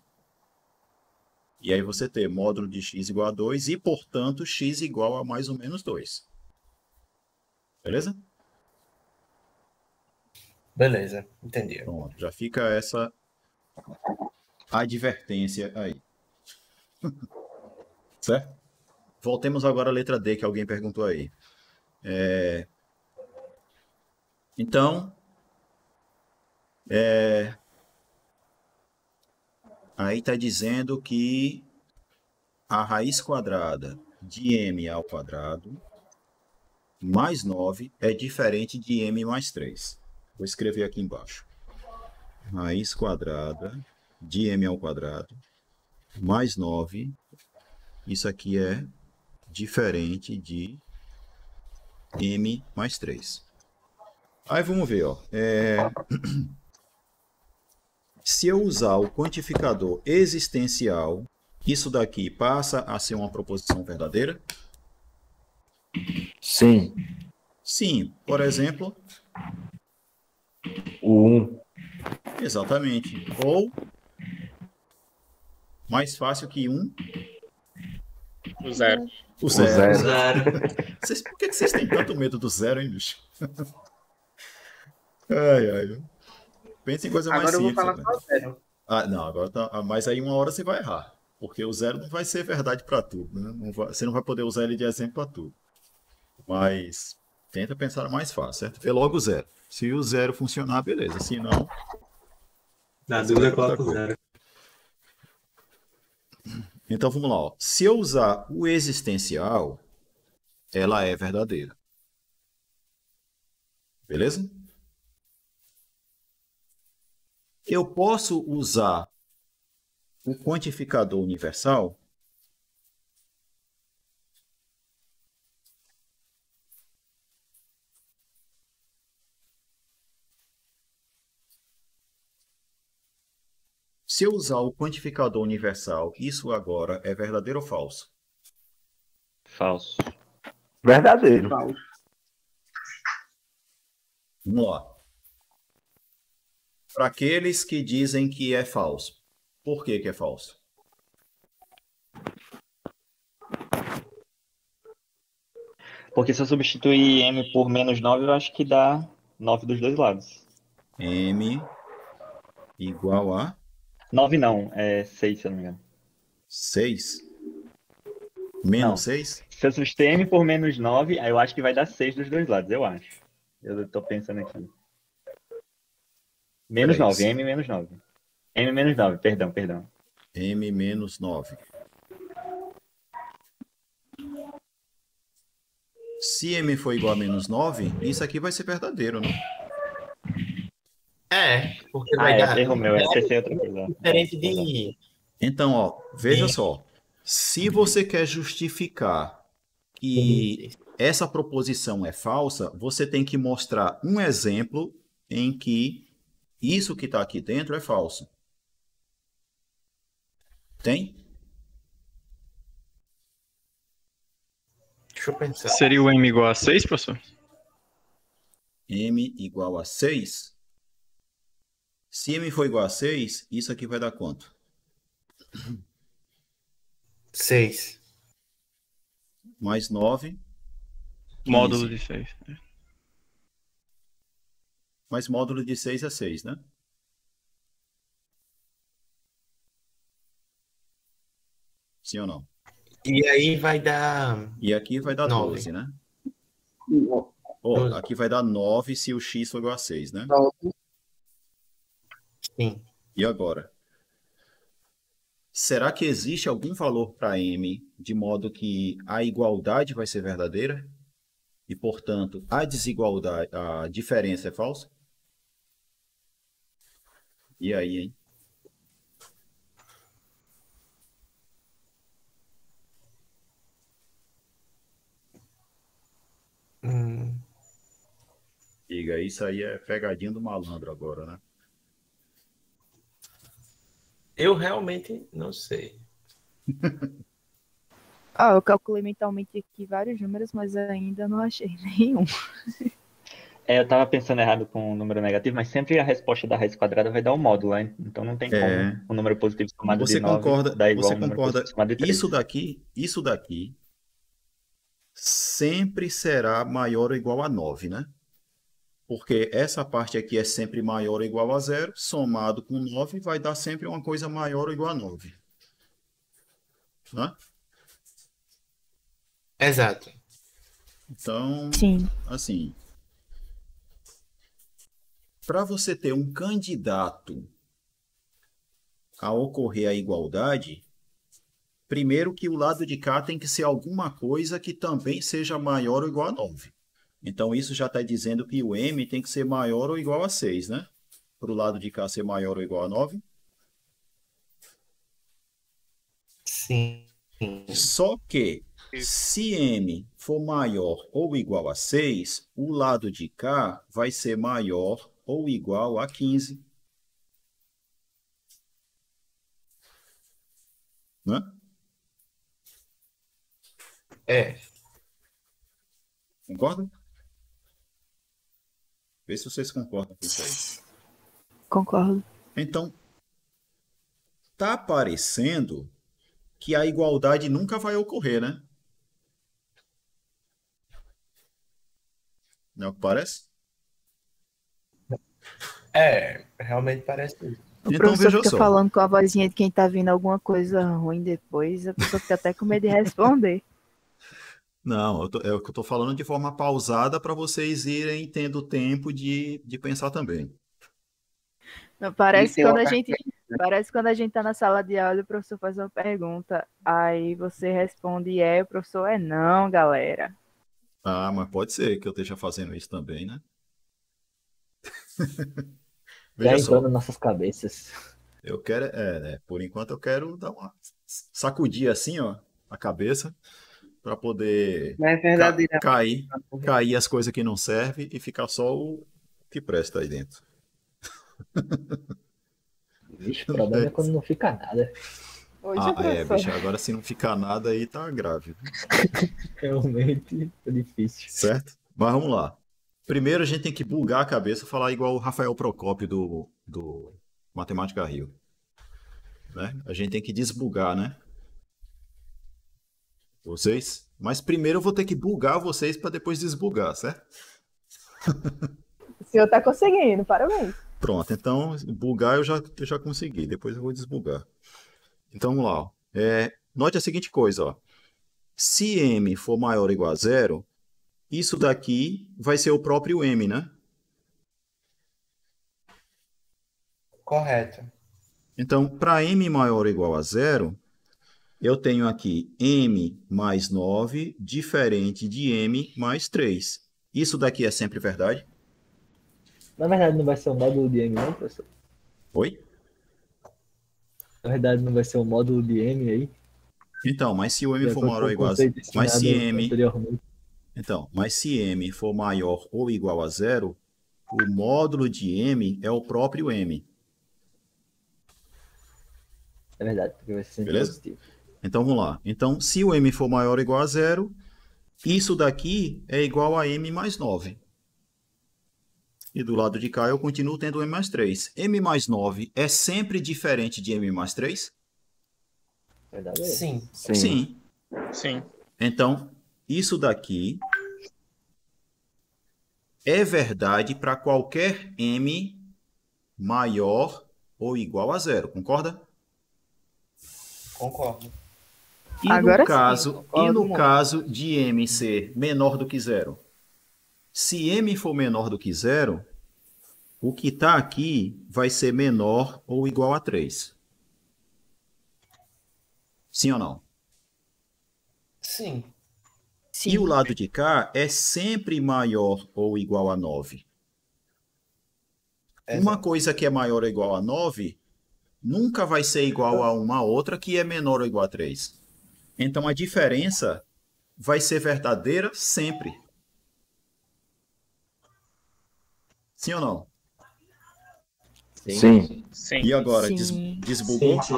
E aí você tem módulo de x igual a 2 e, portanto, x igual a mais ou menos 2. Beleza? Beleza, entendi. Pronto, já fica essa advertência aí. Certo? Voltemos agora à letra D, que alguém perguntou aí. Então, aí está dizendo que a raiz quadrada de m ao quadrado mais 9 é diferente de m mais 3. Vou escrever aqui embaixo. Raiz quadrada de m ao quadrado mais 9. Isso aqui é diferente de m mais 3. Aí vamos ver, ó. Se eu usar o quantificador existencial, isso daqui passa a ser uma proposição verdadeira? Sim. Sim. Por exemplo? O 1. Exatamente. Ou, mais fácil que 1? O 0. O 0. Por que vocês têm tanto medo do 0, hein, bicho? Ai. Pensa em coisa mais simples. Agora eu vou falar só 0. Não, agora tá. Mas aí uma hora você vai errar. Porque o 0 não vai ser verdade para tudo, né? Você não vai poder usar ele de exemplo para tudo. Mas tenta pensar mais fácil, certo? Vê logo o 0. Se o 0 funcionar, beleza. Se não... Na dúvida, coloca o 0. Então vamos lá. Ó. Se eu usar o existencial, ela é verdadeira. Beleza? Eu posso usar o quantificador universal? Se eu usar o quantificador universal, isso agora é verdadeiro ou falso? Falso. Verdadeiro. Falso. Vamos lá. Para aqueles que dizem que é falso. Por que que é falso? Porque se eu substituir m por menos 9, eu acho que dá 9 dos dois lados. M igual a... 9 não, é 6, se eu não me engano. 6? Menos 6? Se eu substituir m por menos 9, aí eu acho que vai dar 6 dos dois lados, eu acho. Eu tô pensando aqui. Menos 9, m menos 9. M menos 9, perdão. M menos 9. Se m for igual a menos 9, isso aqui vai ser verdadeiro, né? Porque vai dar erro meu, pensei outra coisa. diferente de... Então, ó, veja só. Se você quer justificar que essa proposição é falsa, você tem que mostrar um exemplo em que isso que está aqui dentro é falso. Tem? Deixa eu pensar. Seria o m igual a 6, professor? M igual a 6. Se m for igual a 6, isso aqui vai dar quanto? 6. Mais 9. 15. Módulo de 6. Mas módulo de 6 é 6, né? Sim ou não? E aí vai dar... E aqui vai dar 9. 12, né? Aqui vai dar 9 se o x for igual a 6, né? Sim. E agora? Será que existe algum valor para m de modo que a igualdade vai ser verdadeira? E, portanto, a desigualdade, a diferença é falsa? E aí, hein? Diga, isso aí é pegadinha do malandro agora, né? Eu realmente não sei. Eu calculei mentalmente aqui vários números, mas ainda não achei nenhum. Eu tava pensando errado com o número negativo, mas sempre a resposta da raiz quadrada vai dar um módulo, hein? Então não tem como o número positivo somado de 9 dar igual ao número positivo somado de 3. Isso daqui sempre será maior ou igual a 9, né? Porque essa parte aqui é sempre maior ou igual a 0, somado com 9 vai dar sempre uma coisa maior ou igual a 9. Né? Exato. Então, assim, para você ter um candidato a ocorrer a igualdade, primeiro que o lado de cá tem que ser alguma coisa que também seja maior ou igual a 9. Então, isso já está dizendo que o m tem que ser maior ou igual a 6, né? Para o lado de cá ser maior ou igual a 9. Sim. Só que, se m for maior ou igual a 6, o lado de cá vai ser maior ou igual a 15. Né? Concorda? Vê se vocês concordam com isso aí. Concordo. Então, tá parecendo que a igualdade nunca vai ocorrer, né? Não é o que parece? Realmente parece isso. O professor fica falando com a vozinha de quem tá vindo alguma coisa ruim depois, a pessoa fica até com medo de responder. Não, é o que eu tô falando de forma pausada para vocês irem tendo tempo de pensar também. Não, parece quando a gente tá na sala de aula e o professor faz uma pergunta, aí você responde o professor não, galera. Ah, mas pode ser que eu esteja fazendo isso também, né? Já entrou nas nossas cabeças. Eu quero, por enquanto eu quero dar uma sacudir assim, ó, a cabeça para poder cair as coisas que não servem e ficar só o que presta aí dentro. Vixe, o problema é quando não fica nada. Bicho, agora se não ficar nada aí tá grave. Realmente é difícil. Certo? Mas vamos lá. Primeiro a gente tem que bugar a cabeça, falar igual o Rafael Procópio do Matemática Rio. Né? A gente tem que desbugar, né? Vocês? Mas primeiro eu vou ter que bugar vocês para depois desbugar, certo? O senhor tá conseguindo, parabéns. Pronto, então bugar eu já consegui, depois eu vou desbugar. Então vamos lá. Ó. Note a seguinte coisa, ó. Se m for maior ou igual a 0, isso daqui vai ser o próprio m, né? Correto. Então, para m maior ou igual a 0, eu tenho aqui m mais 9 diferente de m mais 3. Isso daqui é sempre verdade? Na verdade, não vai ser um módulo de M, não, professor? Oi? Na verdade, não vai ser um módulo de M aí? Então, mas se o M for maior ou igual a zero, mas se M... Então, mas se M for maior ou igual a zero, o módulo de M é o próprio M. É verdade, porque vai ser sempre beleza? Positivo. Então, vamos lá. Então, se o M for maior ou igual a zero, isso daqui é igual a M mais 9. E do lado de cá eu continuo tendo M mais 3. M mais 9 é sempre diferente de M mais 3? Verdade? Sim. Sim. Sim. Então, isso daqui é verdade para qualquer M maior ou igual a zero, concorda? Concordo. E Agora no caso, sim, concordo e no muito. caso de M ser menor do que zero? Se M for menor do que zero, o que está aqui vai ser menor ou igual a 3. Sim ou não? Sim. E o lado de cá é sempre maior ou igual a 9. Uma coisa que é maior ou igual a 9 nunca vai ser igual a uma outra que é menor ou igual a 3. Então a diferença vai ser verdadeira sempre. Sim ou não? Sim. Sim. E agora, Sim. desbugou? Sim.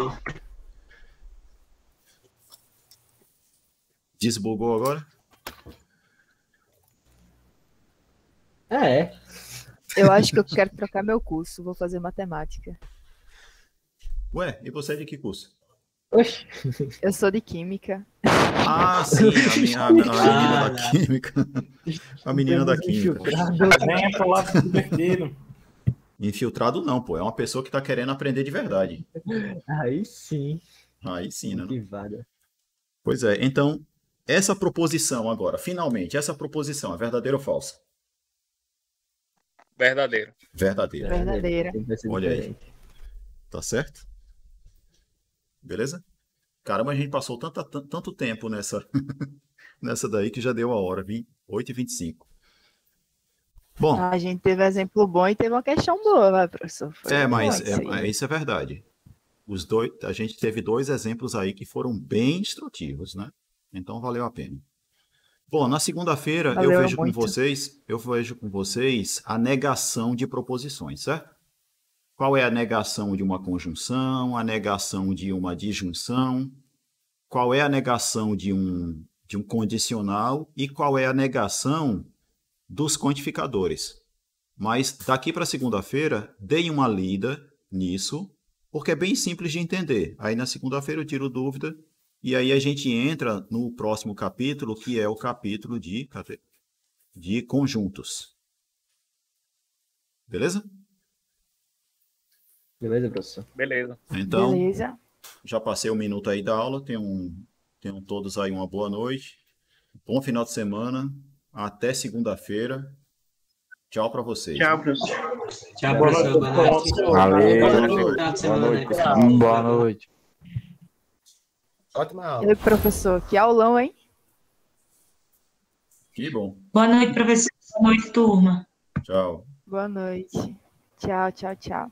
Desbugou agora? É. Eu acho que eu quero trocar meu curso. Vou fazer matemática. Ué, e você é de que curso? Oxi. Eu sou de química. Ah, sim, a menina da química. A menina da química. Venha pro lado divertido. Infiltrado não, pô. É uma pessoa que está querendo aprender de verdade. Aí sim. Aí sim, né? Motivada. Pois é, então, essa proposição agora, finalmente, essa proposição é verdadeira ou falsa? Verdadeiro. Verdadeira. Verdadeira. Olha aí. Tá certo? Beleza? Caramba, a gente passou tanto tempo nessa, nessa daí que já deu a hora, 8h25. Bom. A gente teve exemplo bom e teve uma questão boa, vai, professor. Mas isso é verdade. A gente teve 2 exemplos aí que foram bem instrutivos, né? Então valeu a pena. Bom, na segunda-feira eu vejo com vocês a negação de proposições, certo? Qual é a negação de uma conjunção, a negação de uma disjunção, qual é a negação de um condicional e qual é a negação dos quantificadores. Mas daqui para segunda-feira, deem uma lida nisso, porque é bem simples de entender. Aí na segunda-feira eu tiro dúvida e aí a gente entra no próximo capítulo, que é o capítulo de conjuntos. Beleza? Beleza, professor? Beleza. Então, Beleza. Já passei 1 minuto aí da aula. Tenham todos aí uma boa noite. Bom final de semana. Até segunda-feira. Tchau para vocês. Tchau, professor. Tchau, professor. Boa noite. Valeu. Boa noite. Ótima aula. E aí, professor, que aulão, hein? Que bom. Boa noite, professor. Boa noite, turma. Tchau. Boa noite. Tchau, tchau, tchau.